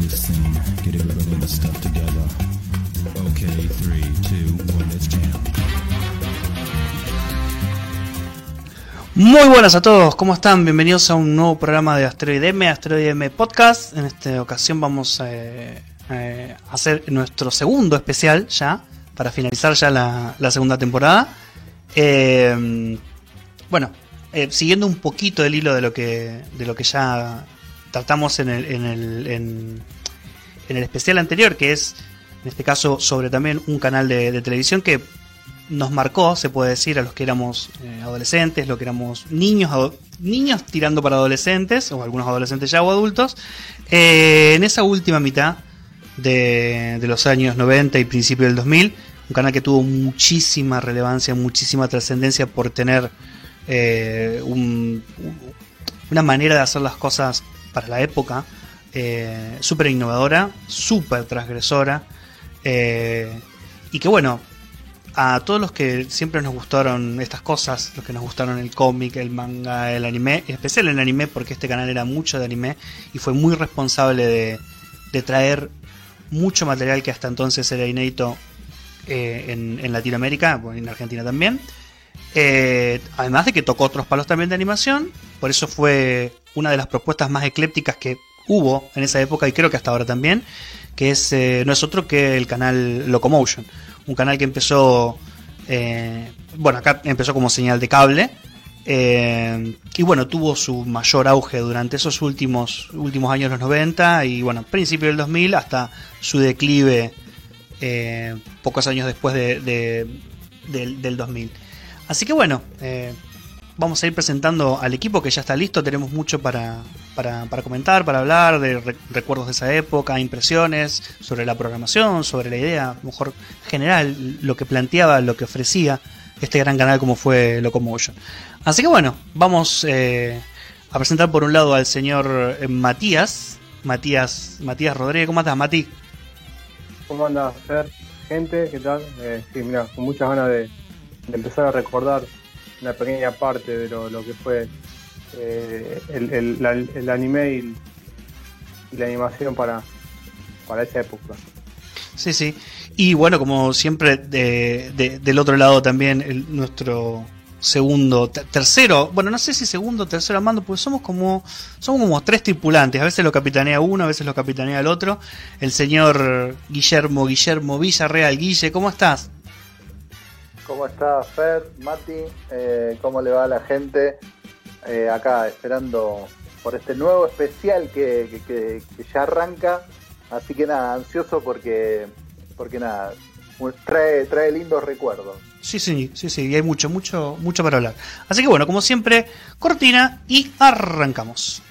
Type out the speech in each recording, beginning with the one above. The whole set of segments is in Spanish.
this scene. Get everybody in the stuff together. Okay, 3, 2, 1, let's jam. Muy buenas a todos, ¿cómo están? Bienvenidos a un nuevo programa de Asteroid M Podcast. En esta ocasión vamos a hacer nuestro segundo especial ya, para finalizar ya la segunda temporada. Siguiendo un poquito el hilo de lo que ya tratamos en el especial anterior, que es en este caso sobre también un canal de televisión que nos marcó, se puede decir, a los que éramos adolescentes, los que éramos niños tirando para adolescentes, o algunos adolescentes ya o adultos, en esa última mitad de los años 90 y principio del 2000, un canal que tuvo muchísima relevancia, muchísima trascendencia por tener una manera de hacer las cosas para la época, súper innovadora, súper transgresora, y que bueno, a todos los que siempre nos gustaron estas cosas, los que nos gustaron el cómic, el manga, el anime, en especial el anime, porque este canal era mucho de anime y fue muy responsable de traer mucho material que hasta entonces era inédito en Latinoamérica, en Argentina también. Además de que tocó otros palos también de animación, por eso fue una de las propuestas más eclépticas que hubo en esa época y creo que hasta ahora también, que es no es otro que el canal Locomotion, un canal que empezó acá empezó como señal de cable, y bueno, tuvo su mayor auge durante esos últimos años de los 90 y bueno, principio del 2000 hasta su declive pocos años después del 2000. Así que bueno, vamos a ir presentando al equipo que ya está listo. Tenemos mucho para comentar, para hablar de recuerdos de esa época, impresiones sobre la programación, sobre la idea, mejor general, lo que planteaba, lo que ofrecía este gran canal como fue Locomotion. Así que bueno, vamos a presentar por un lado al señor Matías Rodríguez. ¿Cómo estás, Mati? ¿Cómo andas, Fer? Gente, ¿qué tal? Sí, mira, con muchas ganas de empezar a recordar una pequeña parte de lo que fue el anime y la animación para esa época. Sí. Y bueno, como siempre, del otro lado también nuestro tercero, bueno, no sé si segundo o tercero mando, porque somos como tres tripulantes, a veces lo capitanea uno, a veces lo capitanea el otro, el señor Guillermo Villarreal. Guille, ¿cómo estás? ¿Cómo está Fer, Mati? ¿Cómo le va a la gente? Acá esperando por este nuevo especial que ya arranca. Así que nada, ansioso porque nada, trae lindos recuerdos. Sí, y hay mucho para hablar. Así que bueno, como siempre, cortina y arrancamos.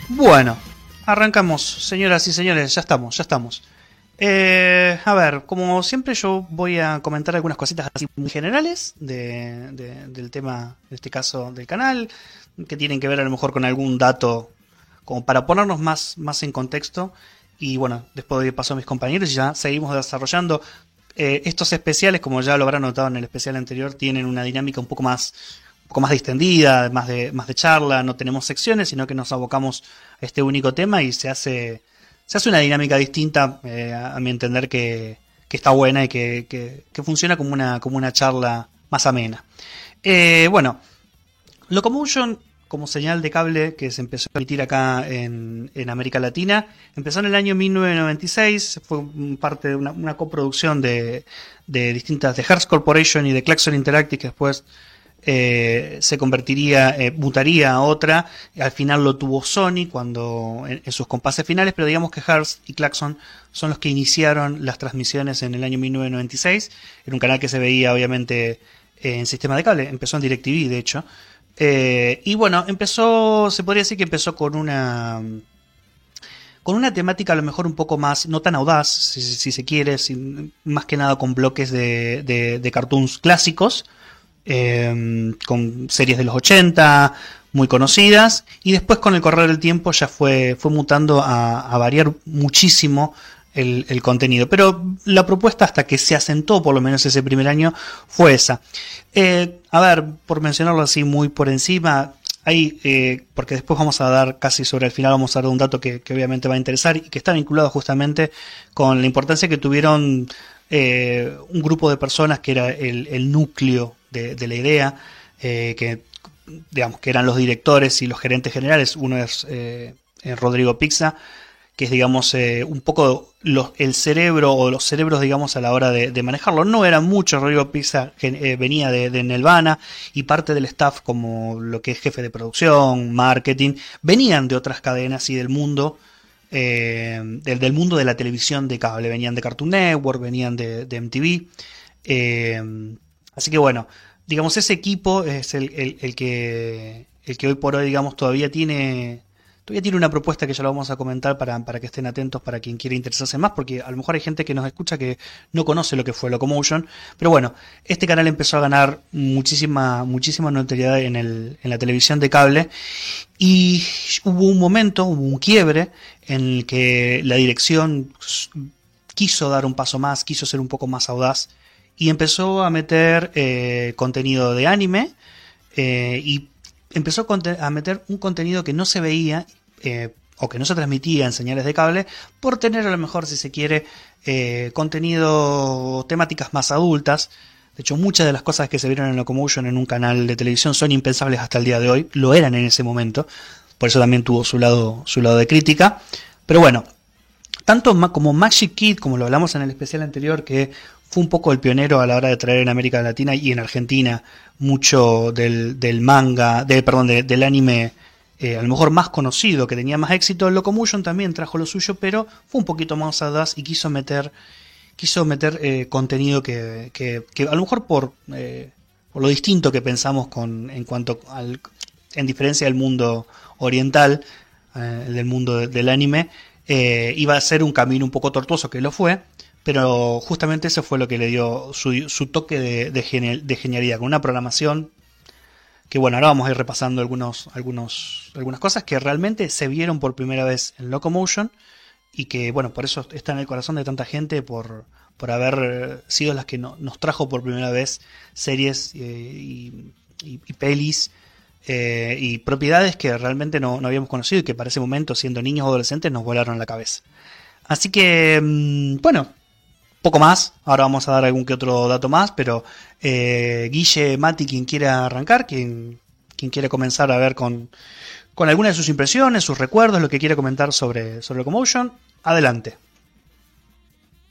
Bueno, arrancamos, señoras y señores, ya estamos. A ver, como siempre yo voy a comentar algunas cositas así muy generales del tema, en este caso del canal, que tienen que ver a lo mejor con algún dato, como para ponernos más en contexto, y bueno, después doy paso a mis compañeros y ya seguimos desarrollando. Estos especiales, como ya lo habrán notado en el especial anterior, tienen una dinámica un poco más distendida, más de charla, no tenemos secciones, sino que nos abocamos a este único tema y se hace una dinámica distinta, a mi entender, que está buena y que funciona como una charla más amena. Bueno, Locomotion, como señal de cable que se empezó a emitir acá en América Latina, empezó en el año 1996, fue parte de una coproducción de distintas, de Hearst Corporation y de Klaxon Interactive, que después se mutaría a otra. Al final lo tuvo Sony cuando en sus compases finales, pero digamos que Hearst y Klaxon son los que iniciaron las transmisiones en el año 1996. Era un canal que se veía obviamente en sistema de cable, empezó en DirecTV de hecho, y bueno, se podría decir que empezó con una temática a lo mejor un poco más, no tan audaz, si se quiere, más que nada con bloques de cartoons clásicos, con series de los 80 muy conocidas, y después con el correr del tiempo ya fue mutando a variar muchísimo el contenido. Pero la propuesta, hasta que se asentó por lo menos ese primer año, fue esa. A ver, por mencionarlo así muy por encima, porque después vamos a dar, casi sobre el final, vamos a dar un dato que obviamente va a interesar y que está vinculado justamente con la importancia que tuvieron un grupo de personas que era el núcleo de la idea, que digamos que eran los directores y los gerentes generales. Uno es Rodrigo Pizza, que es, digamos, un poco el cerebro o los cerebros, digamos, a la hora de manejarlo. No eran muchos. Rodrigo Pizza venía de Nelvana, y parte del staff, como lo que es jefe de producción, marketing, venían de otras cadenas y del mundo, del mundo de la televisión de cable. Venían de Cartoon Network, venían de MTV. Así que bueno, digamos, ese equipo es el que hoy por hoy, digamos, todavía tiene una propuesta que ya lo vamos a comentar para que estén atentos, para quien quiera interesarse más, porque a lo mejor hay gente que nos escucha que no conoce lo que fue Locomotion. Pero bueno, este canal empezó a ganar muchísima notoriedad en la televisión de cable, y hubo un momento, hubo un quiebre en el que la dirección quiso dar un paso más, quiso ser un poco más audaz, y empezó a meter contenido de anime, y empezó a meter un contenido que no se veía, o que no se transmitía en señales de cable, por tener, a lo mejor, si se quiere, contenido, temáticas más adultas. De hecho, muchas de las cosas que se vieron en Locomotion en un canal de televisión son impensables hasta el día de hoy. Lo eran en ese momento. Por eso también tuvo su lado de crítica. Pero bueno, tanto como Magic Kid, como lo hablamos en el especial anterior, que fue un poco el pionero a la hora de traer en América Latina y en Argentina mucho del manga, del anime, a lo mejor más conocido, que tenía más éxito. Locomotion también trajo lo suyo, pero fue un poquito más audaz y quiso meter contenido que a lo mejor por lo distinto que pensamos en diferencia del mundo oriental, del mundo del anime, iba a ser un camino un poco tortuoso, que lo fue. Pero justamente eso fue lo que le dio su toque de genialidad, con una programación que, bueno, ahora vamos a ir repasando algunas cosas que realmente se vieron por primera vez en Locomotion, y que, bueno, por eso está en el corazón de tanta gente, por haber sido las que nos trajo por primera vez series y pelis, y propiedades que realmente no habíamos conocido, y que para ese momento, siendo niños o adolescentes, nos volaron la cabeza. Así que, bueno, poco más. Ahora vamos a dar algún que otro dato más, pero Guille, Mati, quien quiera arrancar, quien quiera comenzar a ver con algunas de sus impresiones, sus recuerdos, lo que quiera comentar sobre Locomotion, adelante.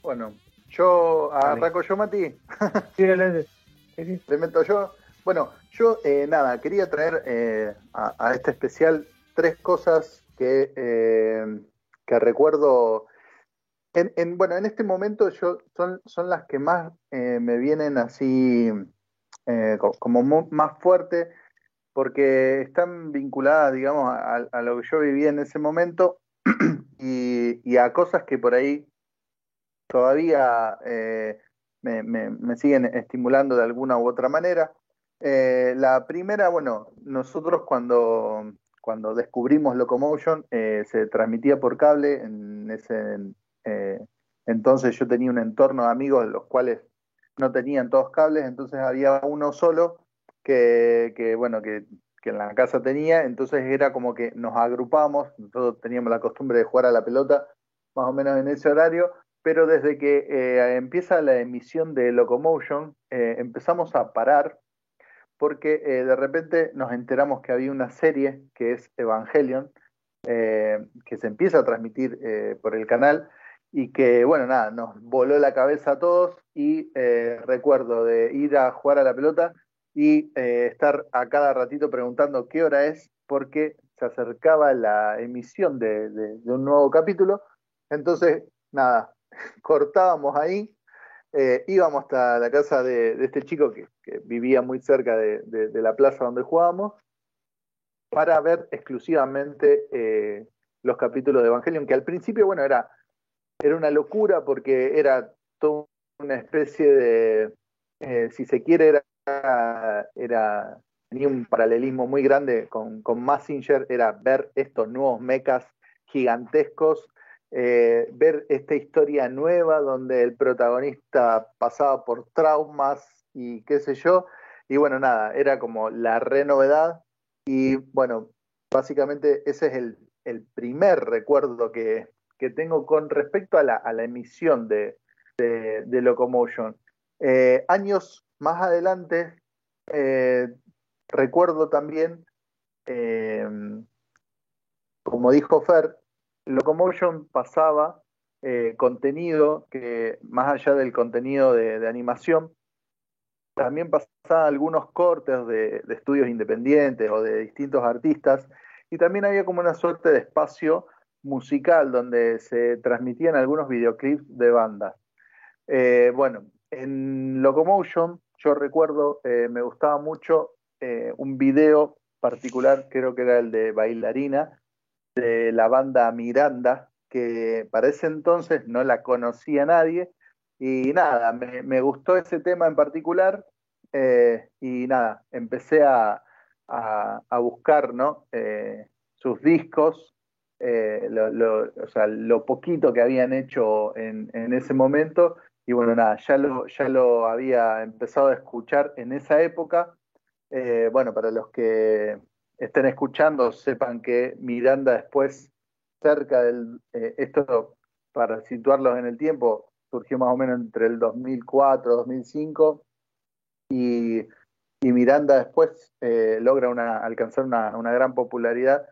Bueno, yo arranco yo, Mati. Sí, dale. Sí. Le meto yo. Bueno, yo nada, quería traer a este especial 3 cosas que recuerdo. Bueno, en este momento son las que más me vienen así como más fuerte, porque están vinculadas, digamos, a lo que yo vivía en ese momento y a cosas que por ahí todavía me siguen estimulando de alguna u otra manera. La primera, bueno, nosotros cuando descubrimos Locomotion, se transmitía por cable. En ese entonces yo tenía un entorno de amigos, los cuales no tenían todos cables, entonces había uno solo bueno, que en la casa tenía. Entonces era como que nos agrupamos. Nosotros teníamos la costumbre de jugar a la pelota más o menos en ese horario, pero desde que empieza la emisión de Locomotion, empezamos a parar, porque de repente nos enteramos que había una serie que es Evangelion, que se empieza a transmitir por el canal, y que, bueno, nada, nos voló la cabeza a todos. Y recuerdo de ir a jugar a la pelota y estar a cada ratito preguntando qué hora es, porque se acercaba la emisión de un nuevo capítulo. Entonces, nada, cortábamos ahí, íbamos hasta la casa de este chico que vivía muy cerca de la plaza donde jugábamos, para ver exclusivamente los capítulos de Evangelion, que al principio, bueno, era una locura, porque era toda una especie de, si se quiere, tenía un paralelismo muy grande con Mazinger. Era ver estos nuevos mechas gigantescos ver esta historia nueva donde el protagonista pasaba por traumas y qué sé yo. Y bueno, nada, era como la renovedad. Y bueno, básicamente ese es el primer recuerdo que tengo con respecto a la emisión de Locomotion. Años más adelante, eh, recuerdo también, eh, como dijo Fer, Locomotion pasaba contenido que, más allá del contenido de animación, también pasaba algunos cortes de estudios independientes o de distintos artistas, y también había como una suerte de espacio musical donde se transmitían algunos videoclips de bandas. Bueno, en Locomotion yo recuerdo, me gustaba mucho un video particular, creo que era el de Bailarina, de la banda Miranda, que para ese entonces no la conocía nadie, y nada, me gustó ese tema en particular, y nada, empecé a buscar, ¿no? Sus discos, o sea, lo poquito que habían hecho en ese momento, y bueno, nada, ya lo había empezado a escuchar en esa época. Bueno, para los que estén escuchando, sepan que Miranda después, cerca esto para situarlos en el tiempo, surgió más o menos entre el 2004, 2005, y, y Miranda después logra alcanzar una gran popularidad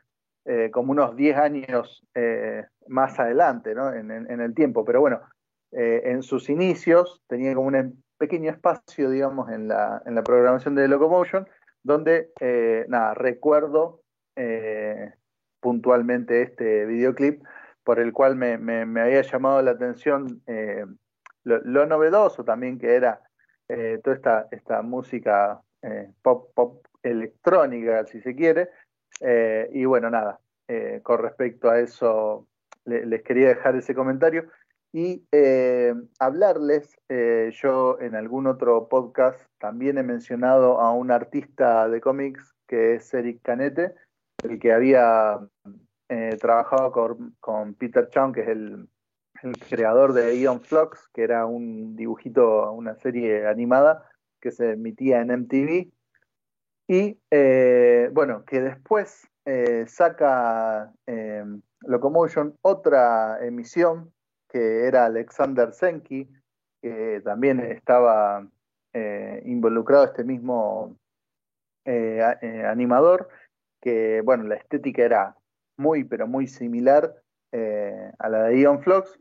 como unos 10 años más adelante, ¿no? En el tiempo. Pero bueno, en sus inicios tenía como un pequeño espacio, digamos, en la programación de Locomotion, donde, nada, recuerdo puntualmente este videoclip, por el cual me había llamado la atención lo novedoso también que era toda esta música pop electrónica, si se quiere. Y bueno, nada, con respecto a eso les quería dejar ese comentario y hablarles, yo en algún otro podcast también he mencionado a un artista de cómics que es Eric Canete, el que había trabajado con Peter Chung, que es el creador de Aeon Flux, que era un dibujito, una serie animada que se emitía en MTV, y bueno, que después saca Locomotion otra emisión que era Alexander Senki, que también estaba involucrado este mismo animador, que bueno, la estética era muy, pero muy similar a la de Aeon Flux,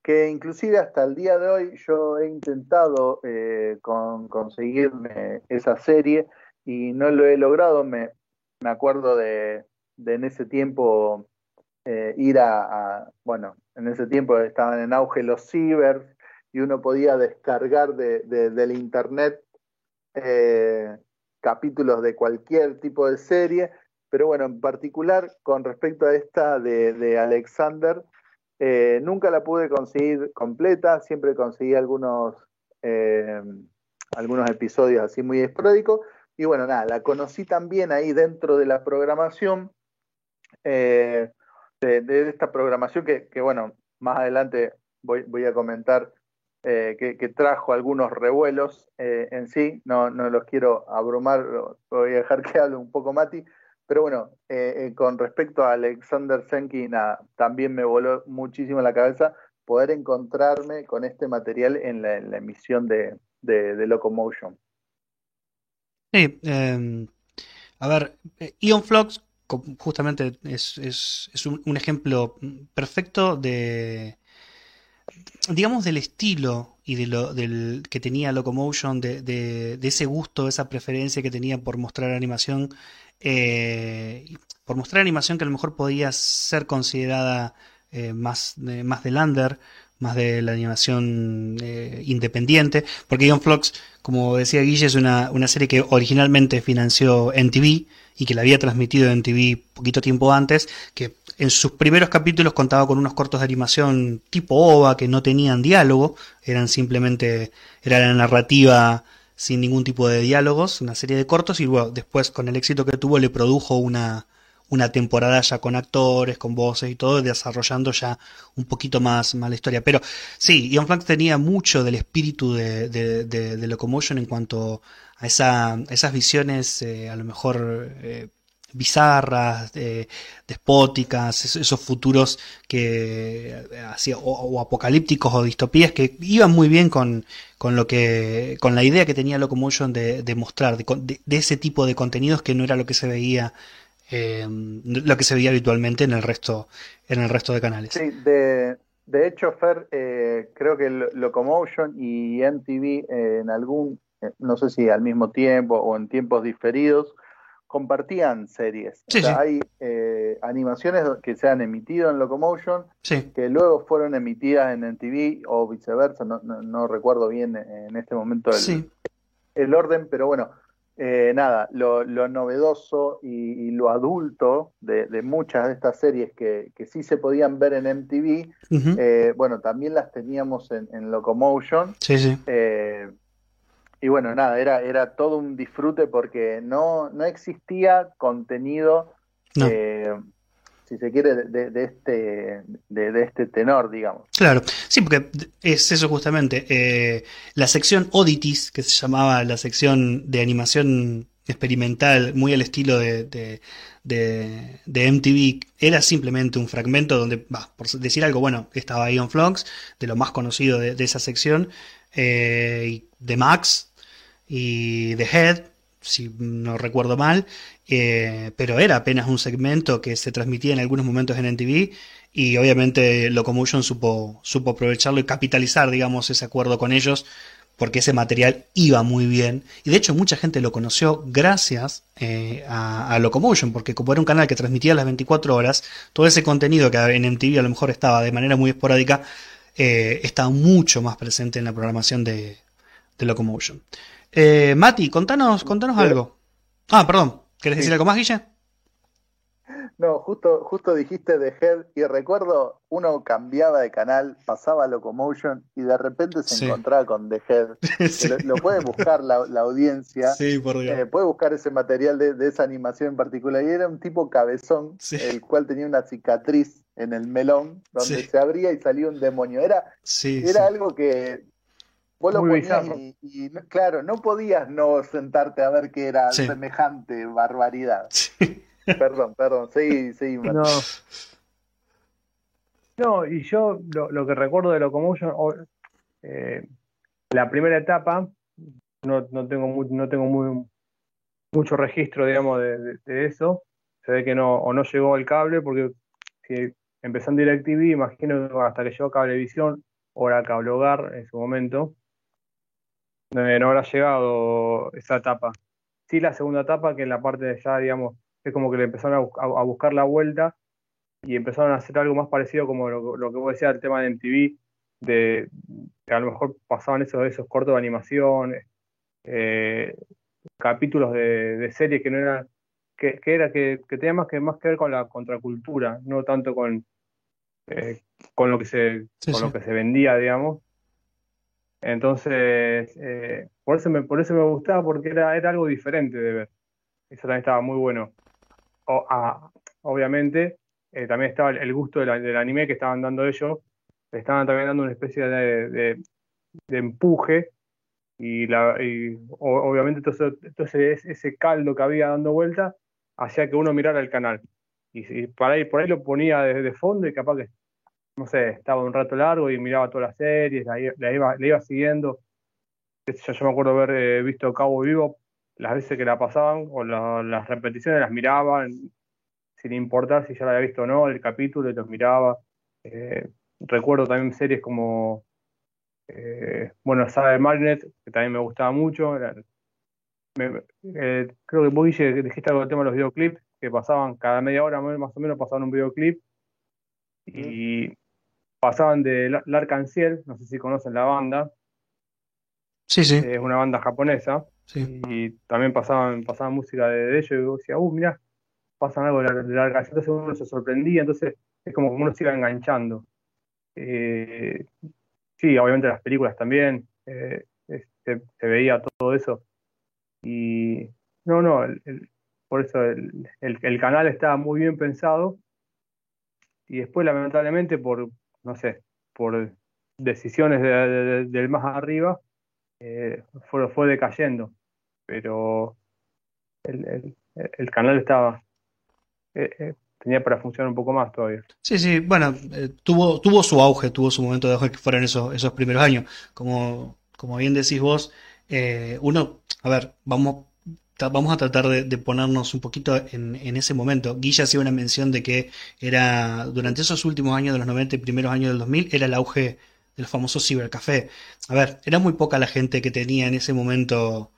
que inclusive hasta el día de hoy yo he intentado conseguirme esa serie y no lo he logrado. Me acuerdo de en ese tiempo ir bueno, en ese tiempo estaban en auge los cibers y uno podía descargar del internet capítulos de cualquier tipo de serie, pero bueno, en particular con respecto a esta de Alexander, nunca la pude conseguir completa, siempre conseguí algunos episodios así muy esporádicos, y bueno, nada, la conocí también ahí dentro de la programación, de esta programación que bueno, más adelante voy a comentar que trajo algunos revuelos en sí, no los quiero abrumar, voy a dejar que hable un poco Mati, pero bueno, con respecto a Alexander Senki, nada, también me voló muchísimo la cabeza poder encontrarme con este material en la emisión de Locomotion. Sí, a ver, Aeon Flux justamente es un ejemplo perfecto digamos, del estilo y del que tenía Locomotion, de ese gusto, esa preferencia que tenía por mostrar animación que a lo mejor podía ser considerada más de Lander, más de la animación independiente, porque Aeon Flux, como decía Guille, es una serie que originalmente financió MTV y que la había transmitido en MTV poquito tiempo antes, que en sus primeros capítulos contaba con unos cortos de animación tipo OVA que no tenían diálogo, era la narrativa sin ningún tipo de diálogos, una serie de cortos, y bueno, después con el éxito que tuvo le produjo una una temporada ya con actores, con voces y todo, desarrollando ya un poquito más la historia. Pero sí, Ian Flax tenía mucho del espíritu de Locomotion en cuanto a esas visiones, a lo mejor bizarras, despóticas, esos futuros que hacía, o apocalípticos o distopías que iban muy bien con la idea que tenía Locomotion de mostrar, de ese tipo de contenidos que no era lo que se veía habitualmente en el resto de canales. Sí, de hecho, Fer, creo que Locomotion y MTV en algún, no sé si al mismo tiempo o en tiempos diferidos, compartían series. O Sí, sea, sí, hay animaciones que se han emitido en Locomotion sí, que luego fueron emitidas en MTV o viceversa, no recuerdo bien en este momento sí, el orden, pero bueno, nada, lo novedoso y lo adulto de muchas de estas series que sí se podían ver en MTV, ujú, bueno, también las teníamos en Locomotion. sí, sí, eh, y bueno, nada, era todo un disfrute porque no existía contenido, no. eh, si se quiere, de este tenor, digamos. Claro, sí, porque es eso justamente. La sección Oddities, que se llamaba la sección de animación experimental, muy al estilo de MTV, era simplemente un fragmento donde, por decir algo, bueno, estaba Ion Flux, de lo más conocido de esa sección, y de Max y de Head, si no recuerdo mal, pero era apenas un segmento que se transmitía en algunos momentos en MTV y obviamente Locomotion supo aprovecharlo y capitalizar, digamos, ese acuerdo con ellos porque ese material iba muy bien y de hecho mucha gente lo conoció gracias a Locomotion porque como era un canal que transmitía las 24 horas, todo ese contenido que en MTV a lo mejor estaba de manera muy esporádica, estaba mucho más presente en la programación de Locomotion. Mati, contanos De- algo. Ah, perdón, ¿querés decir sí, algo más, Guille? no, justo dijiste de Head y recuerdo uno cambiaba de canal, pasaba a Locomotion y de repente se Sí, encontraba con The Head. sí, Lo puede buscar la audiencia, sí, por Dios. puede buscar ese material de esa animación en particular. Y era un tipo cabezón, Sí, el cual tenía una cicatriz en el melón donde sí, se abría y salía un demonio. sí, Era sí. algo que vos lo Muy ponías bizarro. claro, no podías no sentarte a ver que era Sí, semejante barbaridad. sí. Perdón, sí, Mati. No, no, y yo lo que recuerdo de Locomotion, eh, la primera etapa, no tengo mucho registro, digamos, de eso. Se ve que no, o no llegó el cable, porque si empezó en DirecTV, imagino que hasta que llegó Cablevisión, o era Cable Hogar en su momento, no habrá llegado esa etapa. Sí, la segunda etapa, que en la parte de ya, digamos, es como que le empezaron a buscar la vuelta y empezaron a hacer algo más parecido como lo que vos decías del tema de MTV, que a lo mejor pasaban esos cortos de animación, eh, capítulos de series que no eran, que tenían más que ver con la contracultura, no tanto eh, con Sí, con sí. lo que se vendía, digamos. Entonces, por eso me gustaba, porque era algo diferente de ver. Eso también estaba muy bueno. Obviamente, también estaba el gusto del anime que estaban dando ellos. Le estaban también dando una especie de empuje obviamente entonces ese caldo que había dando vuelta hacía que uno mirara el canal. Y por ahí lo ponía de fondo y capaz que, no sé, estaba un rato largo y miraba todas las series, le iba siguiendo. Yo me acuerdo haber visto Cabo Vivo las veces que la pasaban o las repeticiones las miraba sin importar si ya la había visto o no, el capítulo y los miraba. Eh, Recuerdo también series como, bueno, Saga de Magnet, que también me gustaba mucho. Creo que vos, Guille, dijiste algo del tema de los videoclips, que pasaban cada media hora más o menos, pasaban un videoclip Mm. y pasaban de L'Arc-en-Ciel, no sé si conocen la banda, Sí, sí, es una banda japonesa, sí. y también pasaban música de ellos, y yo decía, mirá, pasan algo de L'Arc-en-Ciel, entonces uno se sorprendía, entonces es como que uno se iba enganchando. Eh, sí, obviamente las películas también, se veía todo eso, y no, por eso el canal estaba muy bien pensado, y después lamentablemente no sé, por decisiones del más arriba, fue decayendo, pero el canal tenía para funcionar un poco más todavía. Sí, sí, bueno, tuvo su auge, tuvo su momento de auge que fueron esos primeros años. Como bien decís vos, a ver, vamos a tratar de ponernos un poquito en ese momento. Guilla hacía una mención de que era, durante esos últimos años de los 90 y primeros años del 2000 era el auge del famoso cibercafé. A ver, era muy poca la gente que tenía en ese momento,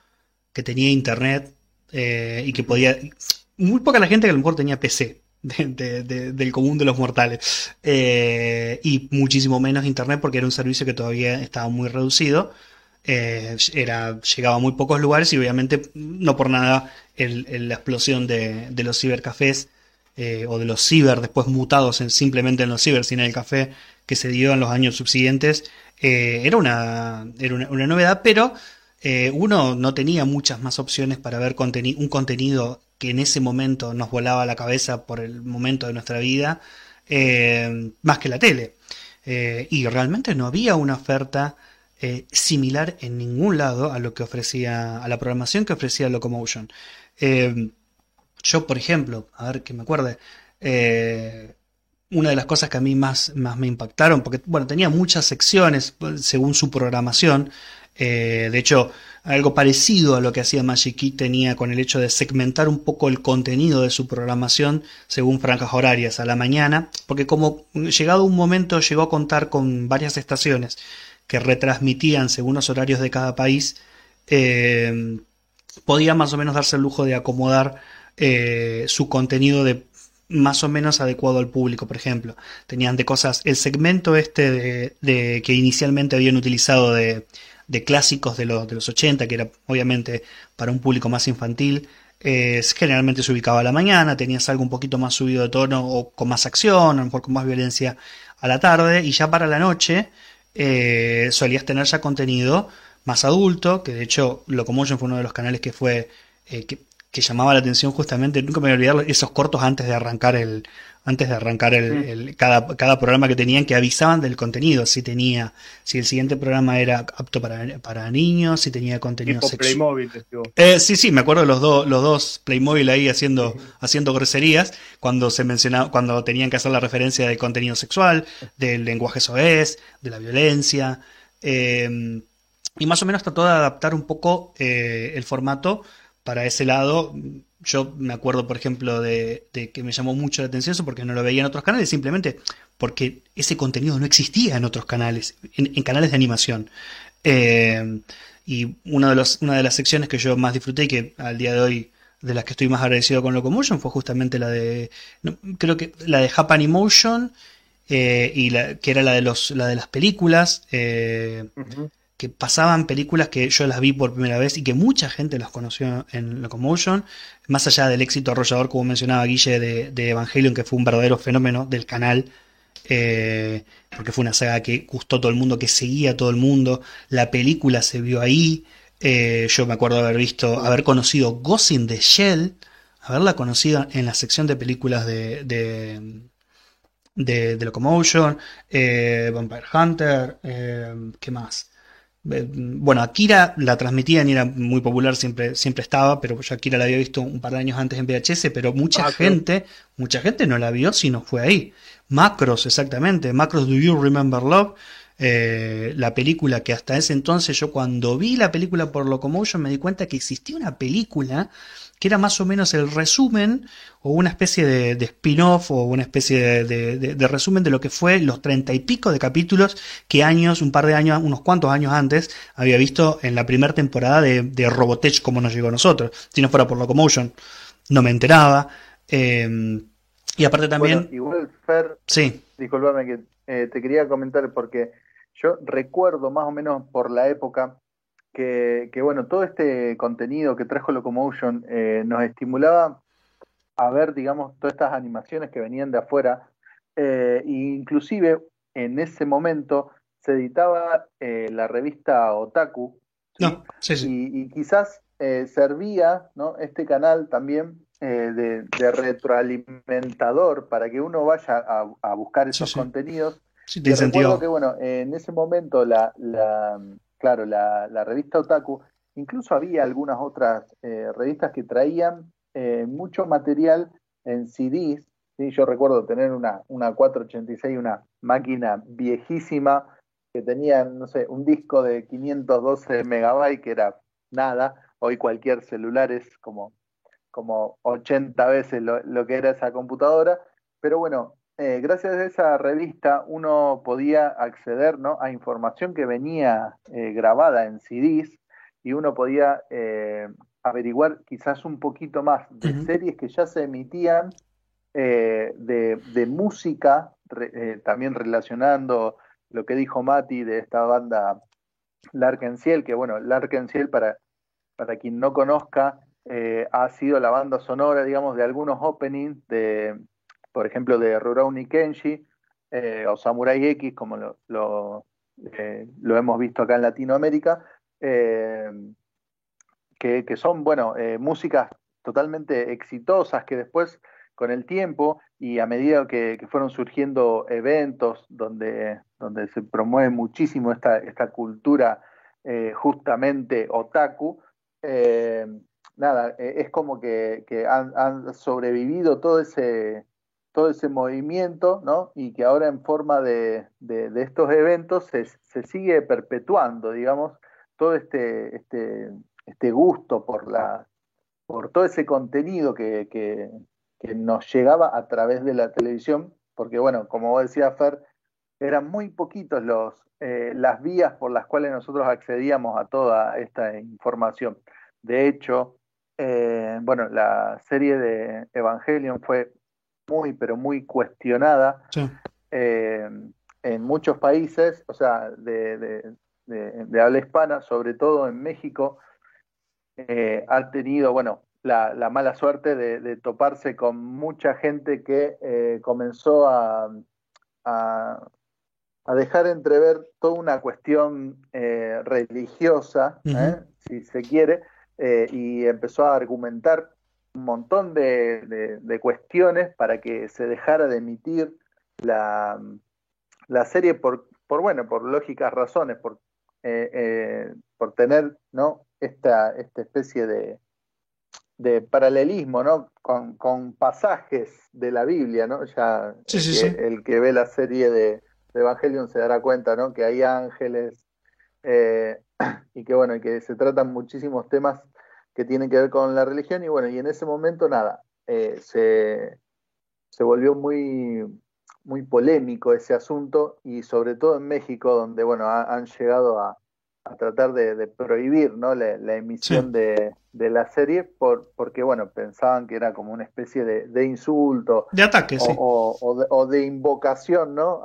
que tenía internet, y que podía, muy poca la gente que a lo mejor tenía PC. Del común de los mortales, y muchísimo menos internet porque era un servicio que todavía estaba muy reducido, llegaba a muy pocos lugares y obviamente no por nada la explosión de los cibercafés, o de los ciber después mutados simplemente en los ciber sin el café, que se dio en los años subsiguientes, era una novedad, pero uno no tenía muchas más opciones para ver un contenido que en ese momento nos volaba la cabeza por el momento de nuestra vida, más que la tele. Y realmente no había una oferta similar en ningún lado a lo que ofrecía, a la programación que ofrecía Locomotion. Eh, yo, por ejemplo, a ver que me acuerde, una de las cosas que a mí más me impactaron, porque bueno, tenía muchas secciones según su programación. De hecho, algo parecido a lo que hacía Magic Key tenía con el hecho de segmentar un poco el contenido de su programación según franjas horarias a la mañana, porque como llegado un momento llegó a contar con varias estaciones que retransmitían según los horarios de cada país, podía más o menos darse el lujo de acomodar su contenido de más o menos adecuado al público. Por ejemplo, tenían de cosas, el segmento este de que inicialmente habían utilizado de clásicos de los 80, que era obviamente para un público más infantil, generalmente se ubicaba a la mañana, tenías algo un poquito más subido de tono o con más acción, a lo mejor con más violencia a la tarde, y ya para la noche solías tener ya contenido más adulto, que de hecho Locomotion fue uno de los canales que fue, que llamaba la atención justamente, nunca me voy a olvidar esos cortos antes de arrancar cada programa que tenían, que avisaban del contenido, si el siguiente programa era apto para niños, si tenía contenido Tipo sexual. Playmobil, te digo. Sí, sí, me acuerdo de los dos Playmobil ahí haciendo groserías cuando se mencionaba, cuando tenían que hacer la referencia del contenido sexual, del lenguaje soez, de la violencia, y más o menos trató de adaptar un poco el formato para ese lado. Yo me acuerdo, por ejemplo, de que me llamó mucho la atención eso porque no lo veía en otros canales, simplemente porque ese contenido no existía en otros canales, en canales de animación. Eh, y una de las secciones que yo más disfruté y que al día de hoy de las que estoy más agradecido con Locomotion fue justamente creo que la de Japanimotion, que era la de las películas, Ujú. que pasaban películas que yo las vi por primera vez y que mucha gente las conoció en Locomotion, más allá del éxito arrollador, como mencionaba Guille, de Evangelion, que fue un verdadero fenómeno del canal, porque fue una saga que gustó a todo el mundo, que seguía a todo el mundo, la película se vio ahí. Yo me acuerdo haber conocido Ghost in the Shell, haberla conocido en la sección de películas de Locomotion, Vampire Hunter, ¿qué más? Bueno, Akira la transmitían y era muy popular, siempre estaba, pero yo Akira la había visto un par de años antes en VHS, pero Macros. mucha gente no la vio si no fue ahí. Macros, exactamente, Macros Do You Remember Love, la película que hasta ese entonces yo cuando vi la película por Locomotion me di cuenta que existía una película que era más o menos el resumen o una especie de spin-off o una especie de resumen de lo que fue los 30 y pico de capítulos que un par de años, unos cuantos años antes, había visto en la primera temporada de Robotech como nos llegó a nosotros. Si no fuera por Locomotion, no me enteraba. Y aparte Bueno, también, igual, Fer, sí, disculpame que te quería comentar porque yo recuerdo más o menos por la época que bueno, todo este contenido que trajo Locomotion nos estimulaba a ver, digamos, todas estas animaciones que venían de afuera. E inclusive en ese momento se editaba la revista Otaku, ¿sí? no, sí, sí. Y quizás servía, ¿no? Este canal también de retroalimentador para que uno vaya a buscar esos Sí. contenidos. Sí, Y te recuerdo incentivó. que, bueno, en ese momento claro, la revista Otaku, incluso había algunas otras revistas que traían mucho material en CDs. ¿Sí? Yo recuerdo tener una 486, una máquina viejísima que tenía, no sé, un disco de 512 megabytes, que era nada. Hoy cualquier celular es como 80 veces lo que era esa computadora, pero bueno, gracias a esa revista uno podía acceder, ¿no?, a información que venía grabada en CDs, y uno podía averiguar quizás un poquito más de Ujú. series que ya se emitían, de música, también relacionando lo que dijo Mati de esta banda Larkenciel, que bueno, Larkenciel, para quien no conozca, ha sido la banda sonora, digamos, de algunos openings, por ejemplo, de Rurouni Kenshi, o Samurai X, como lo hemos visto acá en Latinoamérica, eh, que son, bueno, músicas totalmente exitosas, que después, con el tiempo y a medida que fueron surgiendo eventos donde se promueve muchísimo esta cultura, justamente otaku, eh, nada, es como que han sobrevivido todo ese movimiento, ¿no? Y que ahora en forma de estos eventos se sigue perpetuando, digamos, todo este gusto por todo ese contenido que nos llegaba a través de la televisión, porque bueno, como vos decías, Fer, eran muy poquitos las vías por las cuales nosotros accedíamos a toda esta información. De hecho, bueno, la serie de Evangelion fue muy, pero muy cuestionada, Sí. eh, en muchos países, o sea, de habla hispana, sobre todo en México. Ha tenido, bueno, la mala suerte de toparse con mucha gente que comenzó a, a dejar entrever toda una cuestión religiosa, Ujú. si se quiere, y empezó a argumentar un montón de cuestiones para que se dejara de emitir la, la serie bueno, por lógicas razones, por tener, ¿no?, esta especie de paralelismo, ¿no?, con pasajes de la Biblia, ¿no? Ya Sí, sí, sí. el que ve la serie de Evangelion se dará cuenta, ¿no?, que hay ángeles, eh, y que bueno, y que se tratan muchísimos temas que tienen que ver con la religión, y bueno, y en ese momento nada, se volvió muy, muy polémico ese asunto, y sobre todo en México, donde bueno, han llegado a tratar de prohibir, ¿no?, la Sí. emisión de la serie, porque bueno, pensaban que era como una especie de insulto, De ataque, o, sí. o de invocación, ¿no?,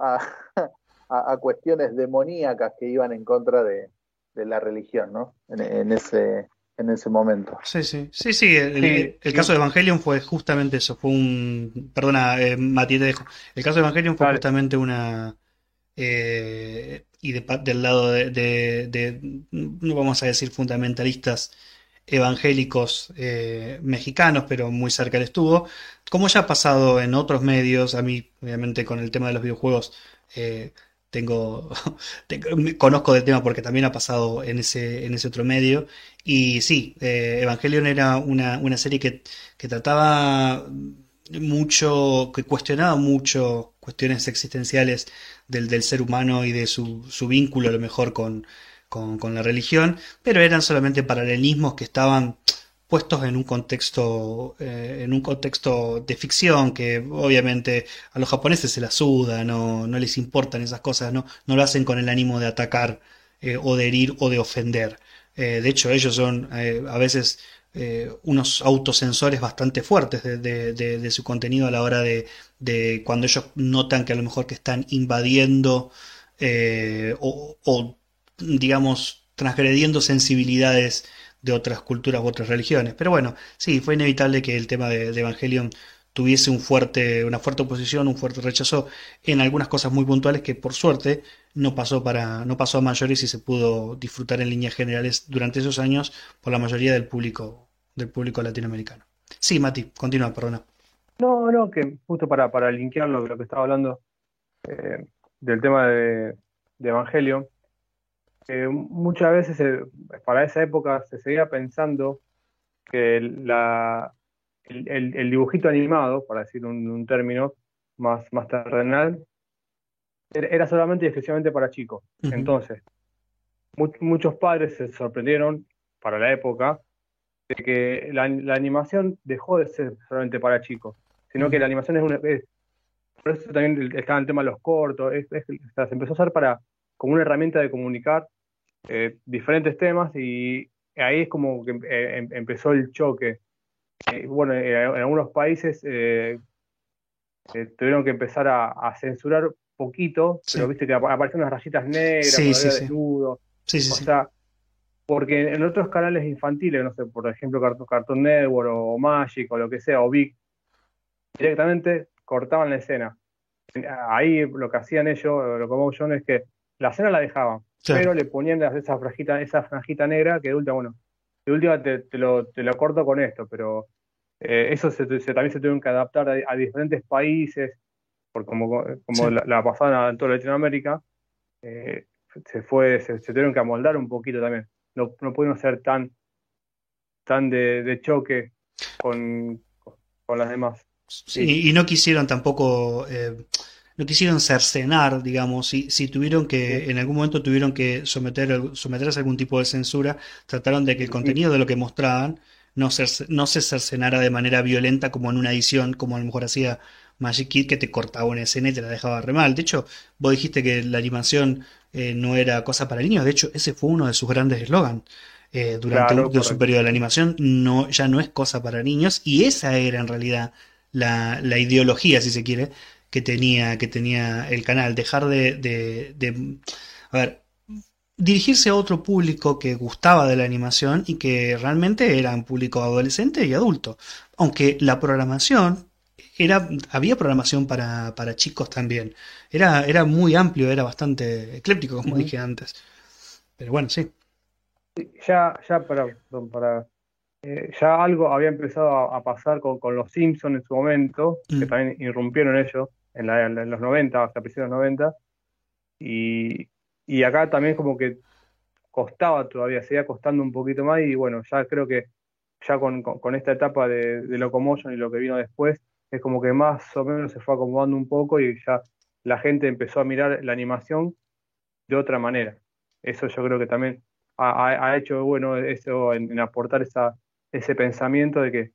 a cuestiones demoníacas que iban en contra de la religión, ¿no?, en ese momento. Sí, sí. Sí, sí. Sí, El caso de Evangelion fue justamente eso. Fue un. Perdona, Mati, te dejo. El caso de Evangelion fue dale. justamente una. Y del lado no vamos a decir fundamentalistas evangélicos mexicanos, pero muy cerca le estuvo. Como ya ha pasado en otros medios, a mí, obviamente, con el tema de los videojuegos, eh, tengo, conozco del tema porque también ha pasado en ese otro medio. Y sí, Evangelion era una serie que trataba mucho, que cuestionaba mucho cuestiones existenciales del ser humano y de su vínculo a lo mejor con la religión, pero eran solamente paralelismos que estaban puestos en un contexto de ficción que obviamente a los japoneses se la suda, no les importan esas cosas, no lo hacen con el ánimo de atacar o de herir o de ofender. De hecho, ellos son a veces unos autosensores bastante fuertes de su contenido a la hora de cuando ellos notan que a lo mejor que están invadiendo o digamos transgrediendo sensibilidades de otras culturas u otras religiones. Pero bueno, sí, fue inevitable que el tema de Evangelion tuviese una fuerte oposición, un fuerte rechazo en algunas cosas muy puntuales que por suerte no pasó a mayores y se pudo disfrutar en líneas generales durante esos años por la mayoría del público latinoamericano. Sí, Mati, continúa, perdona. No, que justo para linkear lo que estaba hablando eh, del tema de Evangelion, muchas veces para esa época se seguía pensando que el dibujito animado, para decir un término más terrenal, era solamente y exclusivamente para chicos. Ujú. Entonces, muchos padres se sorprendieron para la época de que la animación dejó de ser solamente para chicos, sino que Mm. la animación por eso también estaba el tema de los cortos, o sea, se empezó a usar como una herramienta de comunicar diferentes temas y ahí es como que empezó el choque. Bueno, en algunos países tuvieron que empezar a censurar poquito, pero Sí, viste que aparecen unas rayitas negras sí, cuando sí, había sí, desnudo, sí, sí, o sí. sea, porque en otros canales infantiles, no sé, por ejemplo Cartoon Network o Magic o lo que sea, o Vic, directamente cortaban la escena. Ahí lo que hacían ellos, Locomotion, es que la escena la dejaban, Claro. pero le ponían esa franjita negra que de última, bueno, de última te lo corto con esto, pero eso también se tuvieron que adaptar a diferentes países, porque como Sí. la pasaban en toda Latinoamérica, eh, se tuvieron que amoldar un poquito también. No pudieron ser tan de choque con las demás. Sí, Sí, y no quisieron tampoco, no quisieron cercenar, digamos, si tuvieron sí. que, en algún momento tuvieron que someterse a algún tipo de censura, trataron de que el Y, contenido de lo que mostraban no se cercenara de manera violenta como en una edición, como a lo mejor hacía Magic Kid, que te cortaba una escena y te la dejaba re mal. De hecho, vos dijiste que la animación no era cosa para niños, de hecho, ese fue uno de sus grandes eslogans. claro, De su correcto. periodo de la animación no, ya no es cosa para niños y esa era en realidad la ideología, si se quiere, que tenía el canal. Dejar a ver, dirigirse a otro público que gustaba de la animación y que realmente era un público adolescente y adulto. Aunque la programación había programación para chicos también. Era muy amplio, era bastante ecléptico, como Ujú. dije antes. Pero bueno, sí. Ya ya algo había empezado a pasar con los Simpsons en su momento, que Mm, también irrumpieron ellos en los 90 hasta principios de los 90, y, y acá también como que costaba todavía, seguía costando un poquito más, y bueno, ya creo que ya con esta etapa de Locomotion y lo que vino después, es como que más o menos se fue acomodando un poco y ya la gente empezó a mirar la animación de otra manera. Eso yo creo que también ha hecho bueno eso en aportar ese pensamiento de que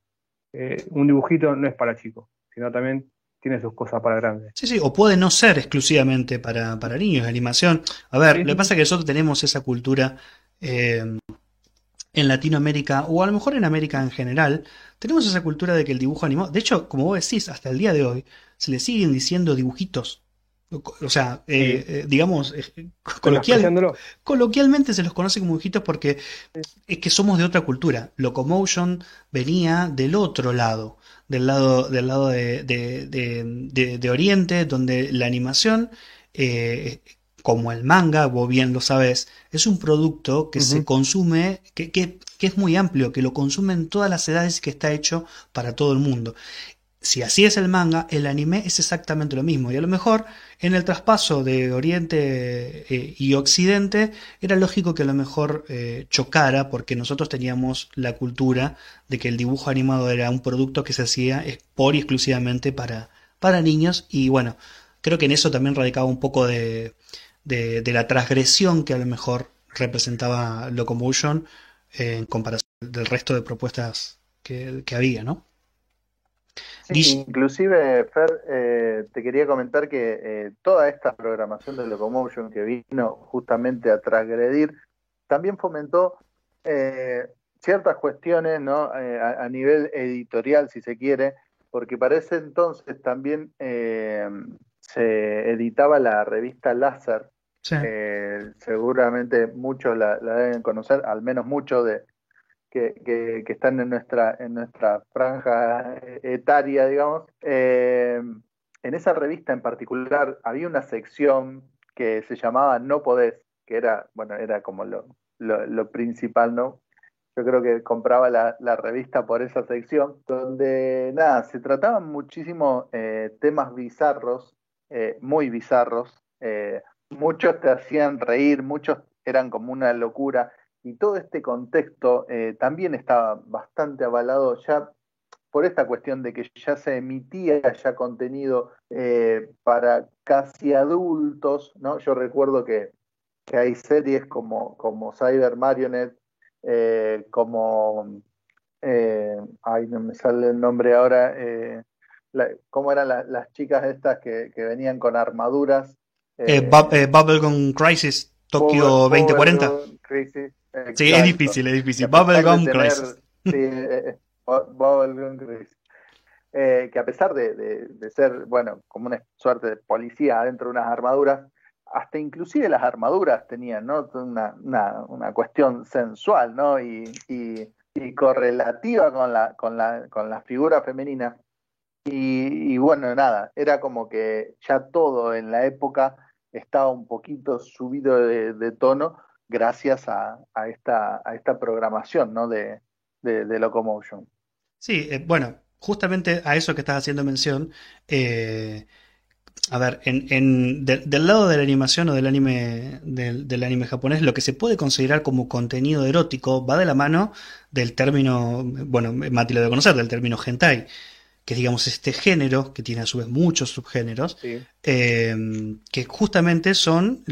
un dibujito no es para chicos, sino también tiene sus cosas para grandes. sí, sí, o puede no ser exclusivamente para niños, la animación. A ver, Sí, lo que sí, pasa sí. es que nosotros tenemos esa cultura en Latinoamérica, o a lo mejor en América en general, tenemos esa cultura de que el dibujo animado, de hecho, como vos decís, hasta el día de hoy, se le siguen diciendo dibujitos. O sea, Sí, digamos, coloquial, menospreciándolo. coloquialmente se los conoce como dibujitos porque Sí. es que somos de otra cultura. Locomotion venía del otro lado, del lado de Oriente, donde la animación, eh, como el manga, vos bien lo sabés, es un producto que se Ujú. consume, que es muy amplio, que lo consumen todas las edades y que está hecho para todo el mundo. Si así es el manga, el anime es exactamente lo mismo. Y a lo mejor en el traspaso de Oriente y Occidente era lógico que a lo mejor chocara porque nosotros teníamos la cultura de que el dibujo animado era un producto que se hacía por y exclusivamente para niños. Y bueno, creo que en eso también radicaba un poco de la transgresión que a lo mejor representaba Locomotion en comparación del resto de propuestas que había, ¿no? Sí, inclusive, Fer, te quería comentar que toda esta programación de Locomotion que vino justamente a transgredir, también fomentó eh, ciertas cuestiones, ¿no? A nivel editorial, si se quiere, porque para ese entonces también se editaba la revista Láser. Sí. Seguramente muchos la deben conocer, al menos muchos que están en nuestra franja etaria, digamos. En esa revista en particular había una sección que se llamaba No Podés, que era, bueno, era como lo principal, ¿no? yo creo que compraba la revista por esa sección, donde nada, se trataban muchísimo temas bizarros, muy bizarros, muchos te hacían reír, muchos eran como una locura, y todo este contexto también estaba bastante avalado ya por esta cuestión de que ya se emitía ya contenido para casi adultos, ¿no? Yo recuerdo que hay series como Cyber Marionette, como, ay, no me sale el nombre ahora, ¿cómo eran las chicas estas que venían con armaduras? Bubblegum Crisis, Tokio 2040. Bubblegum Crisis, Sí, es difícil, es difícil. A pesar de Bubblegum tener, Crisis. sí, Bubblegum Crisis. Que a pesar de ser, bueno, como una suerte de policía dentro de unas armaduras, hasta inclusive las armaduras tenían, ¿no? Una cuestión sensual, ¿no? Y correlativa con la figura femenina. Y bueno, nada, era como que ya todo en la época estaba un poquito subido de tono gracias a esta programación, ¿no? de Locomotion. Sí, bueno, justamente a eso que estás haciendo mención, a ver, del lado de la animación o del anime japonés, lo que se puede considerar como contenido erótico va de la mano del término, bueno, Mati lo debe conocer, del término hentai, que es, digamos, este género, que tiene a su vez muchos subgéneros, Sí. que justamente son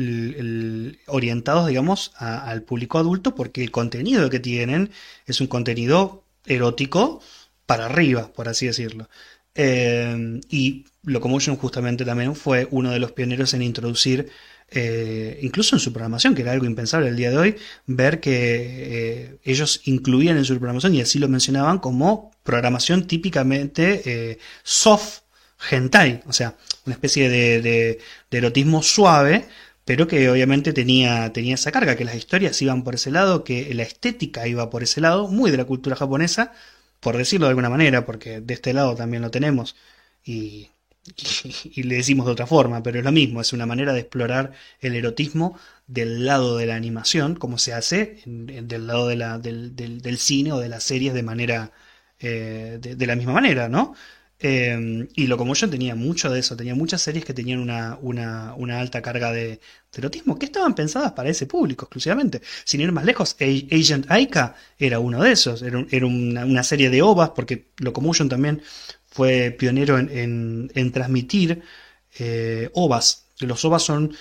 orientados, digamos, al público adulto, porque el contenido que tienen es un contenido erótico para arriba, por así decirlo. Y Locomotion justamente también fue uno de los pioneros en introducir, incluso en su programación, que era algo impensable el día de hoy, ver que ellos incluían en su programación, y así lo mencionaban, como programación típicamente soft hentai, o sea, una especie de erotismo suave, pero que obviamente tenía esa carga, que las historias iban por ese lado, que la estética iba por ese lado, muy de la cultura japonesa, por decirlo de alguna manera, porque de este lado también lo tenemos, y, y le decimos de otra forma, pero es lo mismo, es una manera de explorar el erotismo del lado de la animación, como se hace del lado del cine o de las series de manera, de la misma manera, ¿no? Y Locomotion tenía mucho de eso, tenía muchas series que tenían una alta carga de erotismo, que estaban pensadas para ese público exclusivamente. Sin ir más lejos, Agent Aika era uno de esos, era una serie de OVAs, porque Locomotion también fue pionero en transmitir OVAs. Los OVAs son,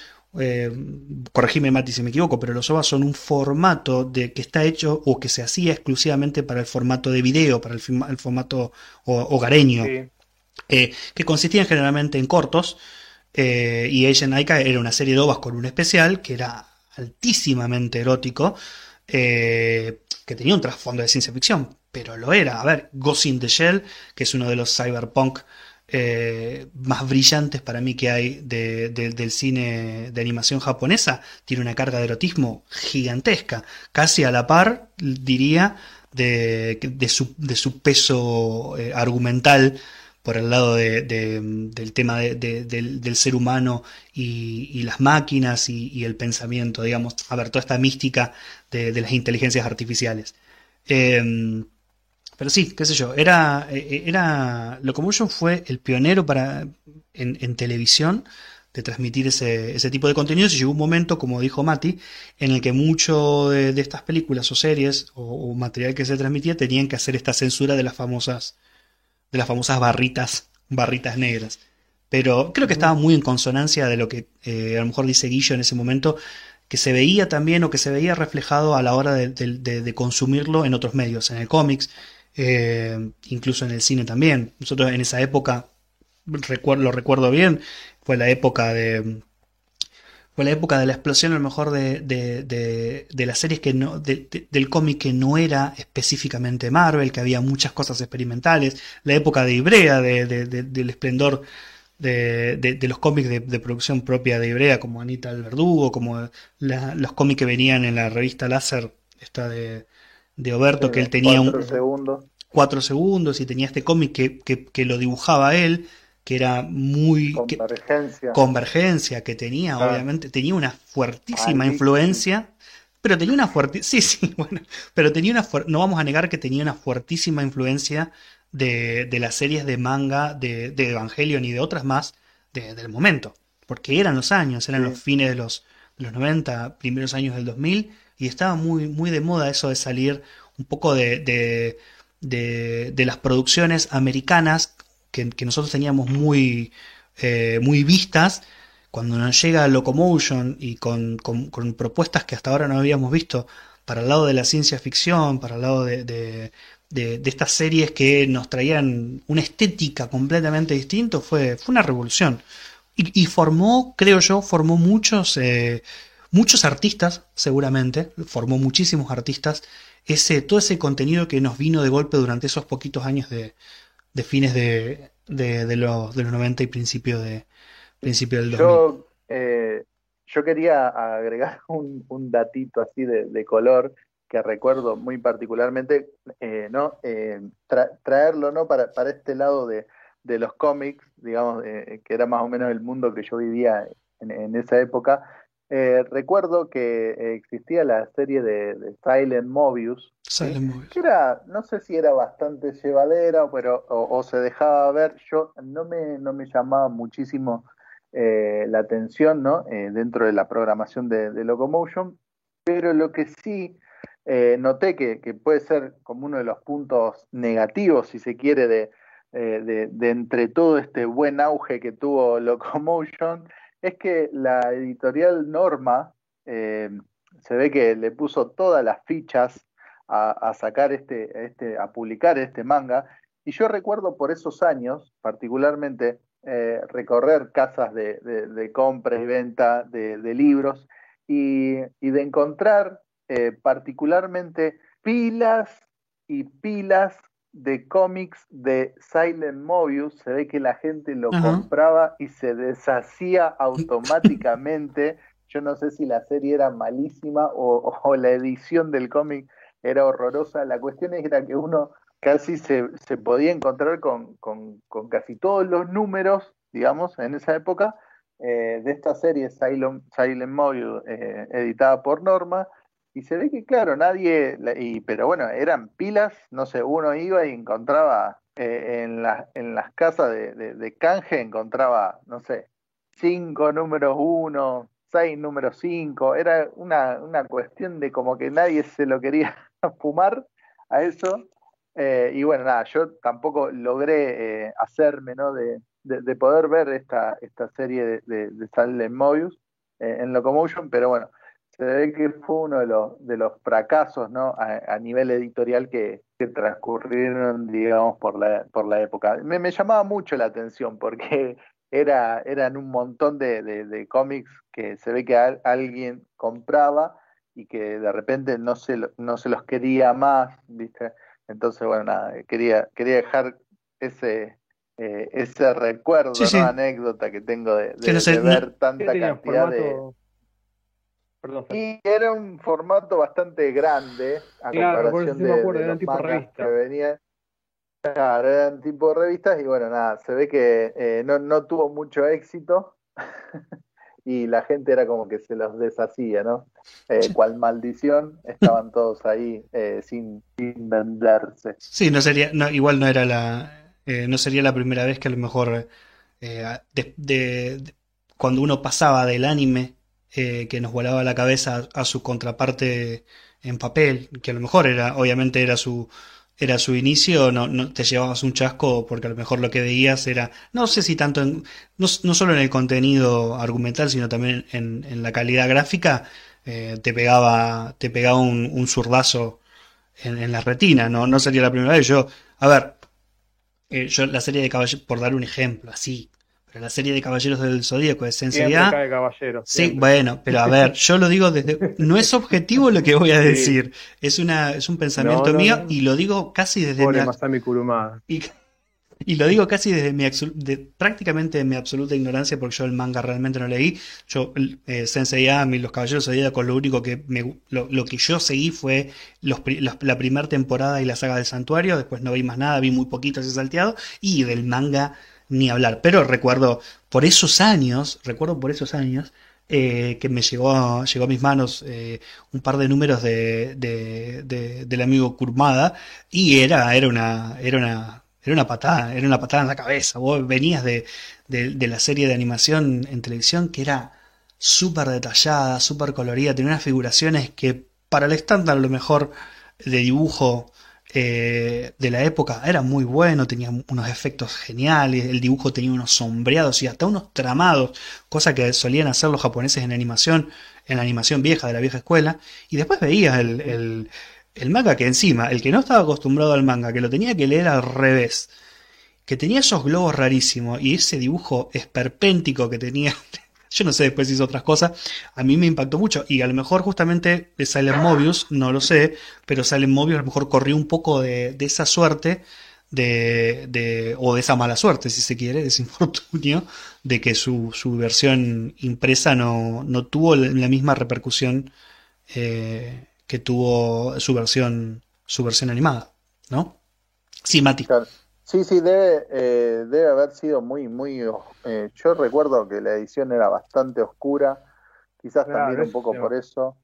corregime Mati si me equivoco, pero los OVAs son un formato que está hecho o que se hacía exclusivamente para el formato de video, para el formato hogareño, Sí. que consistían generalmente en cortos, y Agent Aika era una serie de OVAs con un especial que era altísimamente erótico, que tenía un trasfondo de ciencia ficción, pero lo era. A ver, Ghost in the Shell, que es uno de los cyberpunk más brillantes para mí que hay del cine de animación japonesa, tiene una carga de erotismo gigantesca, casi a la par, diría, de su peso argumental por el lado del tema del ser humano y las máquinas y el pensamiento, digamos, a ver, toda esta mística de las inteligencias artificiales. Pero sí, qué sé yo, Locomotion fue el pionero en televisión de transmitir ese tipo de contenidos, y llegó un momento, como dijo Mati, en el que mucho de estas películas o series o material que se transmitía tenían que hacer esta censura de las famosas barritas negras. Pero creo que estaba muy en consonancia de lo que a lo mejor dice Guillo en ese momento, que se veía también o que se veía reflejado a la hora de consumirlo en otros medios, en el cómics, incluso en el cine también. Nosotros en esa época, lo recuerdo bien, fue la época de la explosión a lo mejor de las series que no, del cómic que no era específicamente Marvel, que había muchas cosas experimentales, la época de Ibrea, del esplendor de los cómics de producción propia de Ibrea, como Anita el Verdugo, como los cómics que venían en la revista Láser, esta de Oberto, que él tenía 4 segundos. 4 segundos, y tenía este cómic que lo dibujaba él, que era muy Convergencia. Convergencia, que tenía, obviamente, tenía una fuertísima Malísimo. influencia Pero tenía una fuerte, sí, sí, bueno, pero tenía no vamos a negar que tenía una fuertísima influencia de las series de manga de Evangelion y de otras más del momento, porque eran los años, eran los Sí. fines de los 90, primeros años del 2000, y estaba muy, muy de moda eso de salir un poco de las producciones americanas que nosotros teníamos muy, muy vistas cuando nos llega Locomotion y con propuestas que hasta ahora no habíamos visto para el lado de la ciencia ficción, para el lado de estas series que nos traían una estética completamente distinta, fue una revolución. Y formó, creo yo, formó muchos artistas, seguramente, formó muchísimos artistas, todo ese contenido que nos vino de golpe durante esos poquitos años de fines de los 90 y principio del 2000. Yo quería agregar un datito así de color que recuerdo muy particularmente, ¿no? Traerlo, ¿no? Para este lado de los cómics, digamos, que era más o menos el mundo que yo vivía en esa época. Recuerdo que existía la serie de Silent Mobius, ¿sí? Silent Movies. Que era, no sé si era bastante llevadera, pero o se dejaba ver. Yo no me llamaba muchísimo la atención, ¿no? Dentro de la programación de Locomotion, pero lo que sí noté que puede ser como uno de los puntos negativos, si se quiere, de entre todo este buen auge que tuvo Locomotion, es que la editorial Norma se ve que le puso todas las fichas a sacar a publicar este manga, y yo recuerdo por esos años, particularmente, recorrer casas de compra y venta de libros y de encontrar particularmente pilas y pilas de cómics de Silent Mobius. Se ve que la gente lo Ajá. compraba y se deshacía automáticamente. Yo no sé si la serie era malísima o la edición del cómic era horrorosa. La cuestión era que uno casi se podía encontrar con casi todos los números, digamos, en esa época, de esta serie Silent Mobius, editada por Norma. Y se ve que, claro, pero bueno, eran pilas, no sé, uno iba y encontraba en las casas de canje, encontraba, no sé, 5 números 1, 6 números 5, era una cuestión de como que nadie se lo quería fumar a eso. Y bueno, nada, yo tampoco logré hacerme, ¿no? de poder ver esta serie de Silent Mobius en Locomotion, pero bueno, se ve que fue uno de los fracasos, ¿no? A nivel editorial que transcurrieron, digamos, por la época. Me llamaba mucho la atención porque eran un montón de cómics que se ve que alguien compraba y que de repente no se los quería más, ¿viste? Entonces, bueno, nada, quería dejar ese recuerdo, Sí, ¿no? sí. Anécdota que tengo Que no sé, de ver ¿Qué tanta tenía cantidad formato? Perdón, Fer. Y era un formato bastante grande a Claro, por eso comparación sí me acuerdo, de eran los tipo mangas que revista. venían. Claro, eran tipo revistas y bueno, nada, se ve que no tuvo mucho éxito y la gente era como que se los deshacía, ¿no? Cual maldición, estaban todos ahí sin venderse. sí, no sería, no, igual no sería la primera vez que a lo mejor cuando uno pasaba del anime que nos volaba la cabeza a su contraparte en papel, que a lo mejor obviamente era su inicio, no te llevabas un chasco porque a lo mejor lo que veías era, no sé si tanto no solo en el contenido argumental, sino también en la calidad gráfica, te pegaba un zurdazo en la retina, no sería la primera vez. A ver, yo la serie de Caballeros, por dar un ejemplo, así, pero la serie de Caballeros del Zodíaco de Sensei Siempre cae caballero, sí, siempre. bueno, pero a ver, yo lo digo no es objetivo lo que voy a Sí. decir, es un pensamiento No, mío no. y lo digo casi desde Pobre Masami Kurumada. y lo digo casi desde prácticamente de mi absoluta ignorancia, porque yo el manga realmente no leí. Yo, Sensei Ami, Los Caballeros Zodíacos, lo único lo que yo seguí fue la primera temporada y la saga del Santuario. Después no vi más nada, vi muy poquito así salteado. Y del manga ni hablar. Pero recuerdo por esos años, que llegó a mis manos un par de números del amigo Kurumada y era una patada en la cabeza. Vos venías de la serie de animación en televisión que era súper detallada, súper colorida, tenía unas figuraciones que para el estándar a lo mejor de dibujo de la época era muy bueno, tenía unos efectos geniales, el dibujo tenía unos sombreados y hasta unos tramados, cosa que solían hacer los japoneses en la animación vieja de la vieja escuela, y después veías el manga que encima, el que no estaba acostumbrado al manga, que lo tenía que leer al revés, que tenía esos globos rarísimos y ese dibujo esperpéntico que tenía. Yo no sé después si hizo otras cosas. A mí me impactó mucho. Y a lo mejor justamente de Silent Mobius, no lo sé, pero Silent Mobius a lo mejor corrió un poco de esa suerte, o de esa mala suerte, si se quiere, de ese infortunio, de que su versión impresa no tuvo la misma repercusión que tuvo su versión animada, ¿no? Sí, Mati. Claro. Sí, sí, debe haber sido muy. Yo recuerdo que la edición era bastante oscura, quizás también Claro, un ese poco tema. por eso.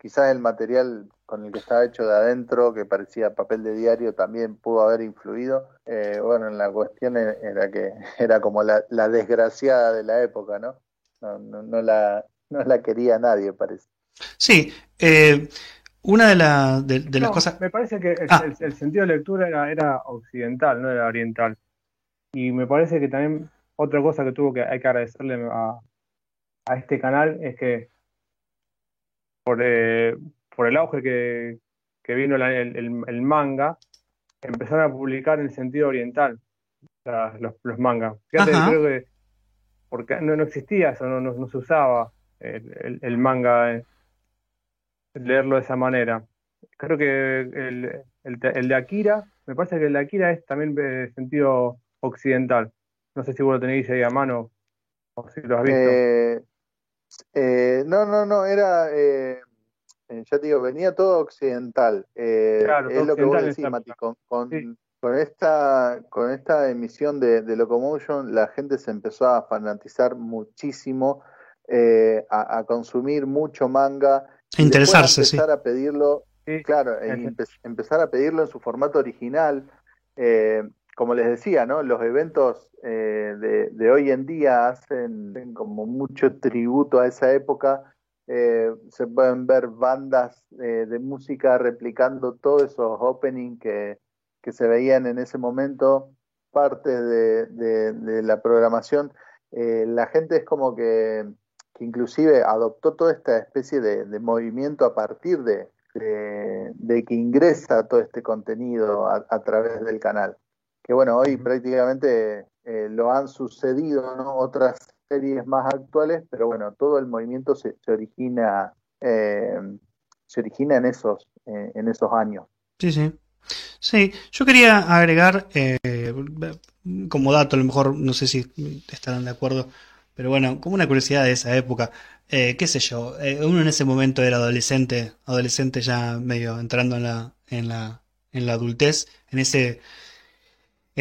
Quizás el material con el que estaba hecho de adentro, que parecía papel de diario, también pudo haber influido. Bueno, la cuestión era que era como la desgraciada de la época, ¿no? No la quería nadie, parece. Sí, una de las No, cosas. me parece que Ah, el sentido de lectura era occidental, no era oriental. Y me parece que también otra cosa que hay que agradecerle a este canal es que por el auge que vino el manga, empezaron a publicar en sentido oriental los mangas. Fíjate, ajá. creo que porque no existía eso, no se usaba el manga, leerlo de esa manera. Creo que el de Akira, me parece que el de Akira es también de sentido occidental. No sé si vos lo tenéis ahí a mano o si lo has visto. Eh, no, ya te digo, venía todo occidental. Claro, Es todo lo que vos occidental en decís, esa Mati, época. Sí, con esta emisión de Locomotion, la gente se empezó a fanatizar muchísimo, a consumir mucho manga y después a Interesarse, sí. empezar a pedirlo, sí, claro, empezar a pedirlo en su formato original. Eh, Como les decía, ¿no? Los eventos de hoy en día hacen como mucho tributo a esa época. Se pueden ver bandas de música replicando todos esos openings que se veían en ese momento, parte de la programación. La gente es como que inclusive adoptó toda esta especie de movimiento a partir de que ingresa todo este contenido a través del canal. Que bueno, hoy ujú. prácticamente lo han sucedido, ¿no? Otras series más actuales, pero bueno, todo el movimiento se origina en esos años. Sí, sí. Sí, yo quería agregar, como dato, a lo mejor no sé si estarán de acuerdo, pero bueno, como una curiosidad de esa época, qué sé yo, uno en ese momento era adolescente ya medio entrando en la adultez, en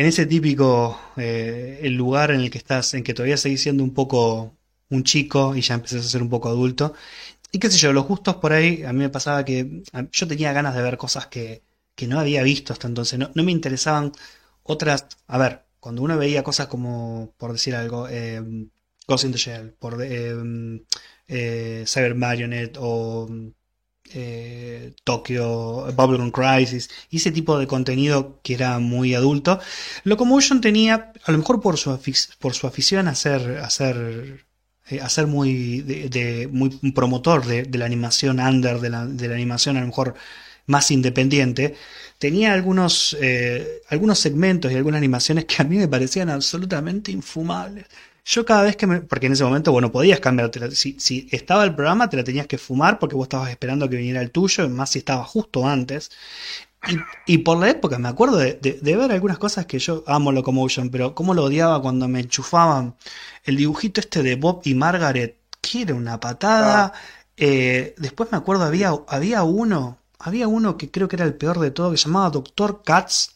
ese típico el lugar en el que estás, en que todavía seguís siendo un poco un chico y ya empezás a ser un poco adulto. Y qué sé yo, los gustos por ahí, a mí me pasaba que yo tenía ganas de ver cosas que no había visto hasta entonces. No me interesaban otras. A ver, cuando uno veía cosas como, por decir algo, Ghost in the Shell, Cyber Marionette o Tokyo, Bubblegum Crisis, y ese tipo de contenido que era muy adulto. Locomotion tenía, a lo mejor por su afición a ser muy, muy promotor de la animación under, de la animación a lo mejor más independiente, tenía algunos segmentos y algunas animaciones que a mí me parecían absolutamente infumables. Yo cada vez porque en ese momento, bueno, podías cambiarte, si estaba el programa te la tenías que fumar porque vos estabas esperando que viniera el tuyo, más si estaba justo antes. Y por la época me acuerdo de ver algunas cosas que yo amo Locomotion, pero cómo lo odiaba cuando me enchufaban el dibujito este de Bob y Margaret, que era una Ah, patada. Después me acuerdo, había uno que creo que era el peor de todo, que se llamaba Doctor Katz,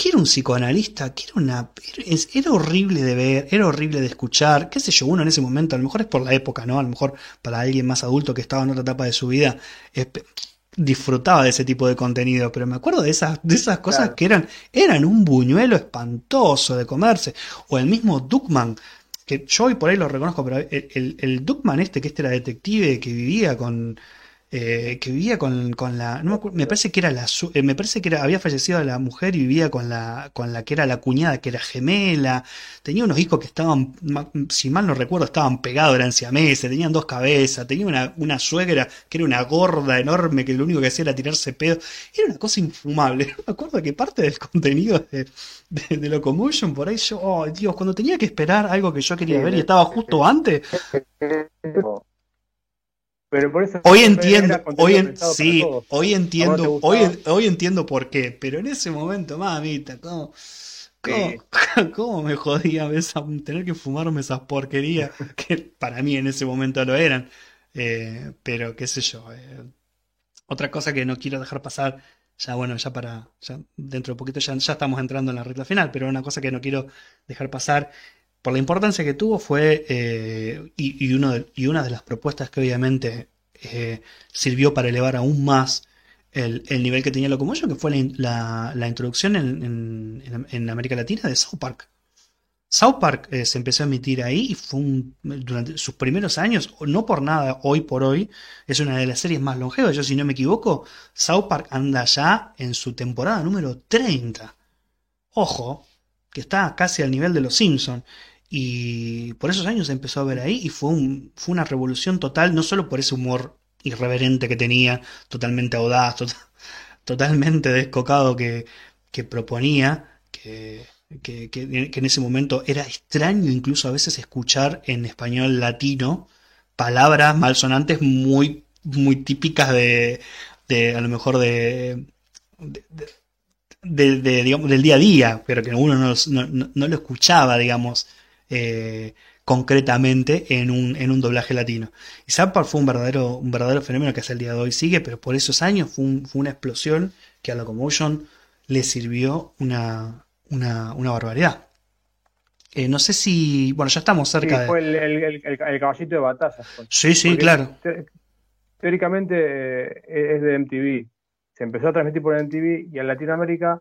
que era un psicoanalista, que era horrible de ver, era horrible de escuchar, qué sé yo, uno en ese momento, a lo mejor es por la época, ¿no? A lo mejor para alguien más adulto que estaba en otra etapa de su vida, disfrutaba de ese tipo de contenido, pero me acuerdo de esas cosas Claro. que eran un buñuelo espantoso de comerse, o el mismo Duckman, que yo hoy por ahí lo reconozco, pero el Duckman que era detective, que vivía con la, no me acuerdo, me parece que era me parece que había fallecido la mujer y vivía con la que era la cuñada, que era gemela, tenía unos hijos que estaban, si mal no recuerdo, estaban pegados, eran siameses, tenían dos cabezas, tenía una suegra que era una gorda enorme que lo único que hacía era tirarse pedo, era una cosa infumable. Me acuerdo que parte del contenido de Locomotion, por ahí yo, oh Dios, cuando tenía que esperar algo que yo Sí, quería ver y estaba justo antes. Pero por eso Hoy entiendo, era contenido pensado para sí, todos. hoy ¿A vos no te entiendo, gustaba? hoy entiendo por qué, pero en ese momento, mamita, cómo, Sí. cómo me jodía tener que fumarme esas porquerías que para mí en ese momento lo eran? Pero qué sé yo, otra cosa que no quiero dejar pasar, ya bueno, ya dentro de poquito ya estamos entrando en la recta final, pero una cosa que no quiero dejar pasar por la importancia que tuvo fue, y una de las propuestas que obviamente sirvió para elevar aún más el nivel que tenía Locomotion, que fue la introducción en América Latina de South Park. South Park se empezó a emitir ahí y durante sus primeros años, no por nada, hoy por hoy, es una de las series más longevas. Yo, si no me equivoco, South Park anda ya en su temporada número 30. Ojo, que está casi al nivel de los Simpsons. Y por esos años se empezó a ver ahí y fue una revolución total, no solo por ese humor irreverente que tenía, totalmente audaz, totalmente descocado que proponía, que en ese momento era extraño incluso a veces escuchar en español latino palabras malsonantes muy, muy típicas a lo mejor de, digamos, del día a día, pero que uno no lo escuchaba, digamos, concretamente en un doblaje latino. Y Zappar fue un verdadero fenómeno que hasta el día de hoy sigue, pero por esos años fue una explosión que a Locomotion le sirvió una barbaridad. No sé si, bueno, ya estamos Sí, cerca de... fue el caballito de batalla. Sí, sí, Porque claro. teóricamente es de MTV. Se empezó a transmitir por MTV y en Latinoamérica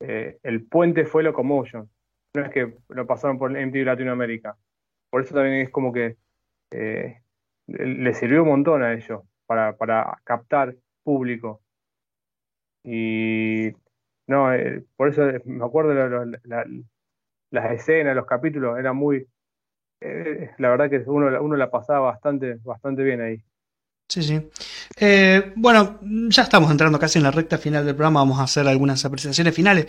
el puente fue Locomotion. No es que lo pasaron por MTV Latinoamérica. Por eso también es como que eh, le sirvió un montón a ellos para captar público. Y no, por eso me acuerdo las escenas, los capítulos, eran muy... la verdad que uno la pasaba bastante bien ahí. Sí, sí. Bueno, ya estamos entrando casi en la recta final del programa, vamos a hacer algunas apreciaciones finales,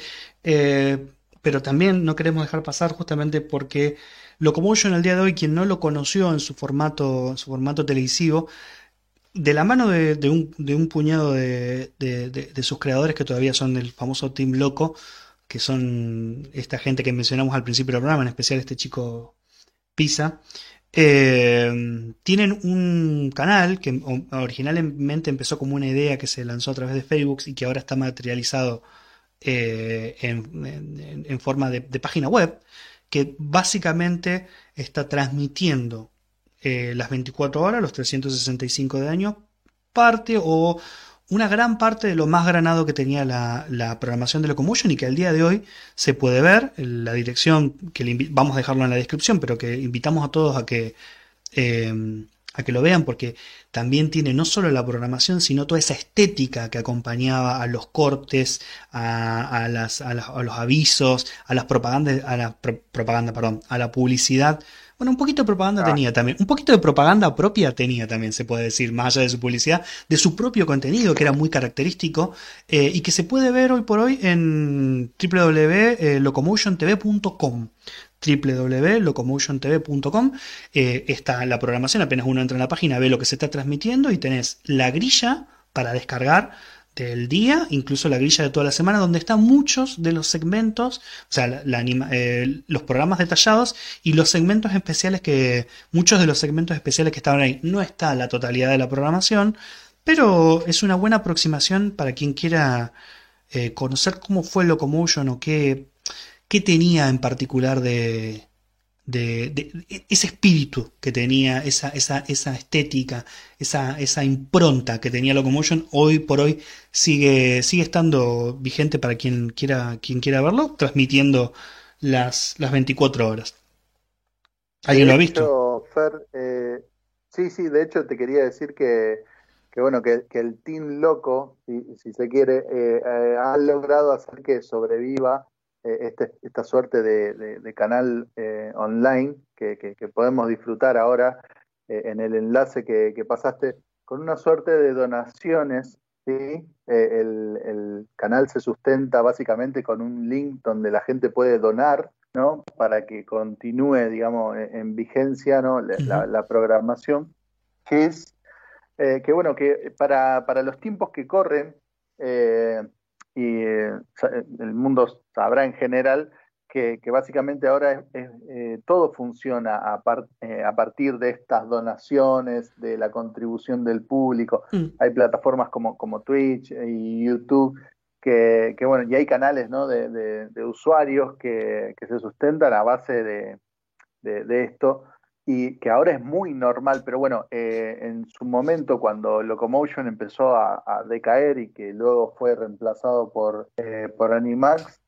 pero también no queremos dejar pasar justamente porque Locomotion al día de hoy, quien no lo conoció en su formato televisivo, de la mano de un puñado de sus creadores que todavía son del famoso Team Loco, que son esta gente que mencionamos al principio del programa, en especial este chico Pisa, tienen un canal que originalmente empezó como una idea que se lanzó a través de Facebook y que ahora está materializado en forma de página web, que básicamente está transmitiendo las 24 horas, los 365 de año, parte o una gran parte de lo más granado que tenía la programación de Locomotion y que al día de hoy se puede ver. La dirección, vamos a dejarlo en la descripción, pero que invitamos a todos a que lo vean porque también tiene no solo la programación, sino toda esa estética que acompañaba a los cortes, a los avisos, a las propagandas, propaganda, perdón, a la publicidad. Bueno, un poquito de propaganda Ah, tenía también, un poquito de propaganda propia tenía también, se puede decir, más allá de su publicidad, de su propio contenido, que era muy característico, y que se puede ver hoy por hoy en www.locomotiontv.com www.locomotiontv.com. Está la programación, apenas uno entra en la página, ve lo que se está transmitiendo y tenés la grilla para descargar del día, incluso la grilla de toda la semana, donde están muchos de los segmentos, o sea, los programas detallados y los segmentos especiales muchos de los segmentos especiales que estaban ahí. No está la totalidad de la programación, pero es una buena aproximación para quien quiera conocer cómo fue Locomotion o qué tenía en particular de ese espíritu que tenía, esa estética, esa impronta que tenía Locomotion. Hoy por hoy sigue estando vigente para quien quiera verlo, transmitiendo las 24 horas. ¿Alguien lo ha visto? De hecho, Fer, sí, de hecho te quería decir que bueno, que el Team Loco, si se quiere, ha logrado hacer que sobreviva esta suerte de canal online que podemos disfrutar ahora en el enlace que pasaste, con una suerte de donaciones, ¿sí? El canal se sustenta básicamente con un link donde la gente puede donar, ¿no? Para que continúe, digamos, en vigencia, ¿no? La programación, que es que bueno, que para los tiempos que corren, el mundo sabrá en general que básicamente ahora todo funciona a partir de estas donaciones, de la contribución del público. Hay plataformas como Twitch y YouTube que bueno, y hay canales, ¿no? de usuarios que se sustentan a base de esto, y que ahora es muy normal, pero bueno, en su momento cuando Locomotion empezó a decaer y que luego fue reemplazado por Animax,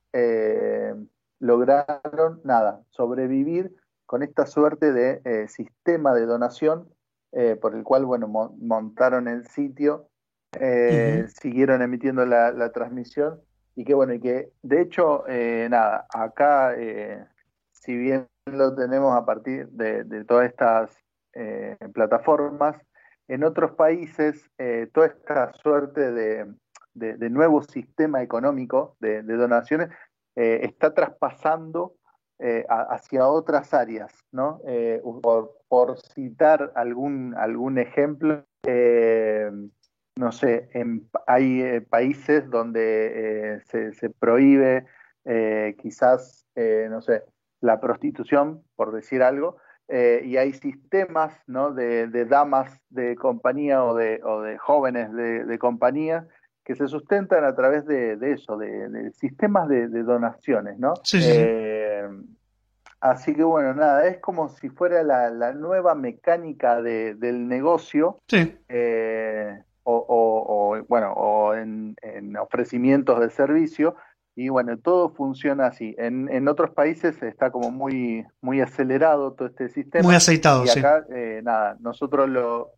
lograron sobrevivir con esta suerte de sistema de donación, por el cual, bueno, montaron el sitio, siguieron emitiendo la transmisión, y que bueno, y que de hecho, acá, si bien lo tenemos a partir de todas estas plataformas, en otros países toda esta suerte de nuevo sistema económico de donaciones está traspasando hacia otras áreas, ¿no? Por citar algún ejemplo, no sé, hay países donde se prohíbe quizás, no sé, la prostitución, por decir algo, y hay sistemas, ¿no? de damas de compañía o de jóvenes de compañía que se sustentan a través de eso, de sistemas de donaciones, ¿no? Sí. Así que bueno, es como si fuera la nueva mecánica del negocio, sí. O en ofrecimientos de servicio. Y bueno, todo funciona así. En otros países está como muy acelerado todo este sistema. Muy aceitado, y acá, nosotros lo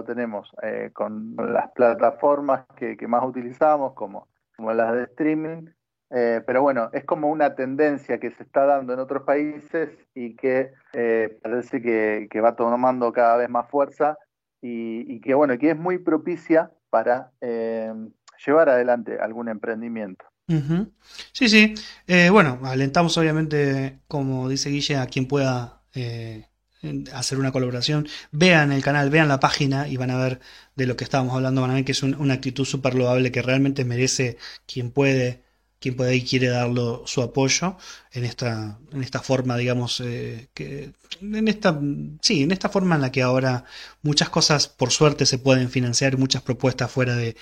tenemos con las plataformas que más utilizamos, como las de streaming. Pero bueno, es como una tendencia que se está dando en otros países y que parece que va tomando cada vez más fuerza, y que bueno, que es muy propicia para llevar adelante algún emprendimiento. Uh-huh. Sí. Bueno, alentamos obviamente, como dice Guille, a quien pueda hacer una colaboración. Vean el canal, vean la página y van a ver de lo que estábamos hablando. Van a ver que es una actitud súper loable, que realmente merece quien puede y quiere darle su apoyo en esta forma, digamos, en esta forma en la que ahora muchas cosas, por suerte, se pueden financiar, muchas propuestas fuera de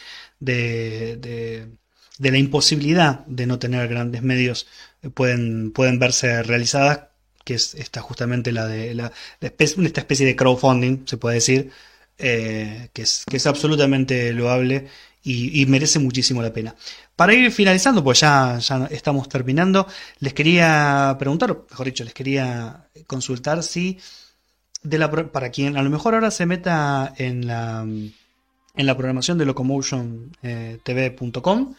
la imposibilidad de no tener grandes medios pueden verse realizadas, que es esta justamente esta especie de crowdfunding, se puede decir, que es absolutamente loable y merece muchísimo la pena. Para ir finalizando, pues ya estamos terminando, les quería preguntar, mejor dicho, les quería consultar si para quien a lo mejor ahora se meta en la programación de locomotiontv.com,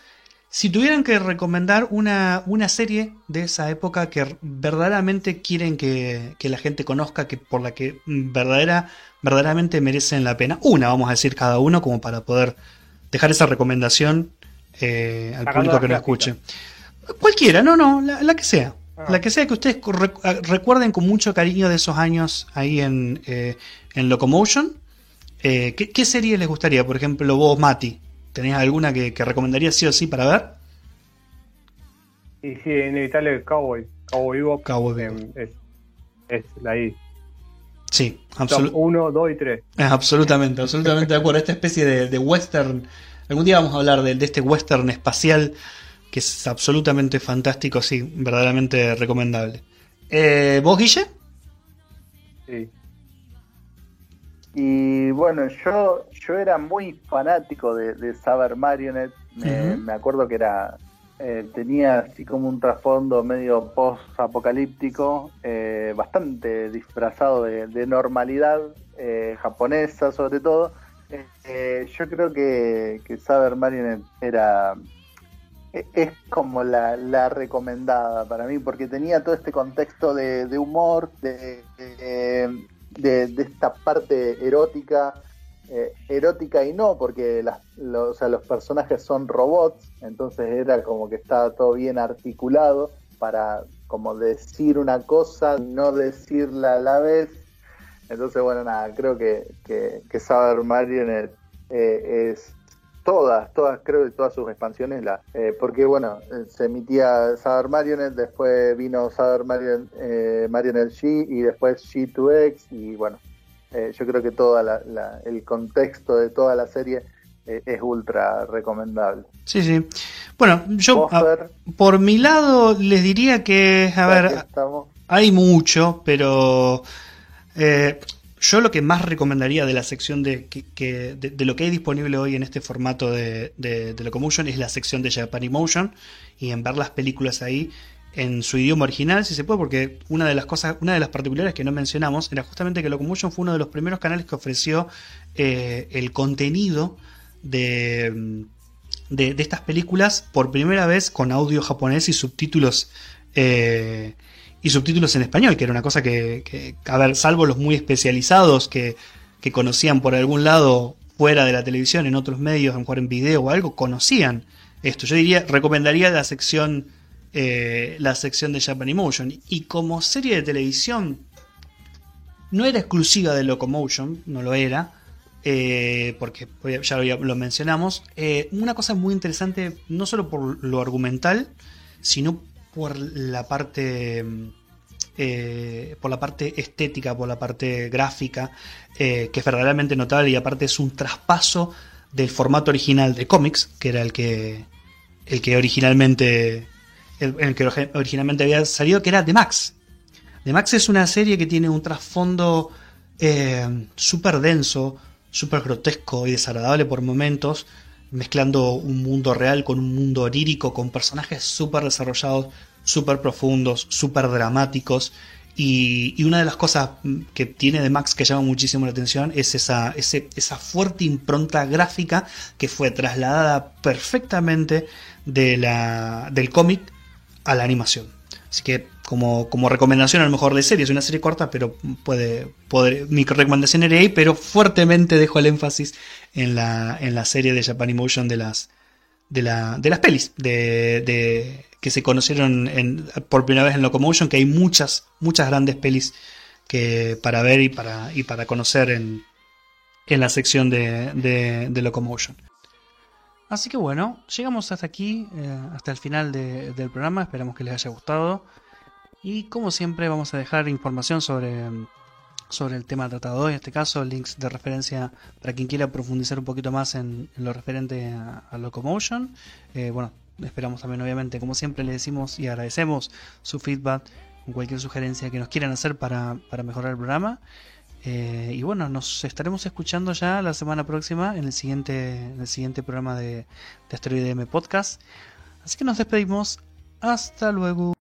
si tuvieran que recomendar una serie de esa época que verdaderamente quieren que la gente conozca, que por la que verdaderamente merecen la pena, vamos a decir cada uno, como para poder dejar esa recomendación al público que lo escuche. Cualquiera, la que sea. La que sea, que ustedes recuerden con mucho cariño de esos años ahí en Locomotion. ¿Qué serie les gustaría? Por ejemplo, vos, Mati, ¿tenés alguna que recomendarías sí o sí para ver? Y sí, inevitable Cowboy Bebop. Es la I. Sí, 1, 2 y 3. Absolutamente de acuerdo. Esta especie de western Algún día vamos a hablar de este western espacial que es absolutamente fantástico, sí, verdaderamente recomendable. ¿Vos, Guille? Sí. Y bueno, yo era muy fanático de Saber Marionette. Me acuerdo que tenía así como un trasfondo medio post-apocalíptico, bastante disfrazado de normalidad japonesa sobre todo. Yo creo que Saber Marionette es como la recomendada para mí, porque tenía todo este contexto de humor, de esta parte erótica y no, porque o sea, los personajes son robots, entonces era como que estaba todo bien articulado para como decir una cosa y no decirla a la vez. Entonces, bueno, nada, creo que Saber Marionette es todas, creo que todas sus expansiones, porque bueno, se emitía Saber Marionette, después vino Saber Marionette G y después G2X, y bueno, yo creo que todo el contexto de toda la serie es ultra recomendable. Sí, sí. Bueno, yo por mi lado les diría que, a ver, hay mucho, pero yo lo que más recomendaría de la sección de lo que hay disponible hoy en este formato de Locomotion es la sección de Japanimotion, y en ver las películas ahí en su idioma original, si se puede, porque una de las particulares que no mencionamos era justamente que Locomotion fue uno de los primeros canales que ofreció el contenido de estas películas por primera vez con audio japonés y subtítulos en español, que era una cosa que a ver, salvo los muy especializados que conocían por algún lado fuera de la televisión, en otros medios, a lo mejor en video o algo, conocían esto. Yo recomendaría la sección de Japanimotion. Y como serie de televisión no era exclusiva de Locomotion, no lo era, porque ya lo mencionamos. Una cosa muy interesante, no solo por lo argumental, sino por la parte estética, por la parte gráfica, que es verdaderamente notable, y aparte es un traspaso del formato original de cómics, que era el que originalmente había salido, que era The Max. The Max es una serie que tiene un trasfondo súper denso, súper grotesco y desagradable por momentos, mezclando un mundo real con un mundo onírico, con personajes súper desarrollados, súper profundos, súper dramáticos. Y una de las cosas que tiene The Max que llama muchísimo la atención es esa fuerte impronta gráfica que fue trasladada perfectamente del cómic a la animación. Así que como recomendación, a lo mejor de serie, es una serie corta, pero mi recomendación era ahí, pero fuertemente dejo el énfasis en la serie de Japanimotion de las pelis que se conocieron por primera vez en Locomotion, que hay muchas grandes pelis para ver y para conocer en la sección de Locomotion. Así que bueno, llegamos hasta aquí, hasta el final del programa. Esperamos que les haya gustado. Y como siempre vamos a dejar información sobre el tema tratado hoy, en este caso links de referencia para quien quiera profundizar un poquito más en lo referente a Locomotion. Bueno, esperamos también, obviamente, como siempre les decimos y agradecemos su feedback, cualquier sugerencia que nos quieran hacer para mejorar el programa. Y bueno, nos estaremos escuchando ya la semana próxima en el siguiente programa de Asteroide M Podcast. Así que nos despedimos. Hasta luego.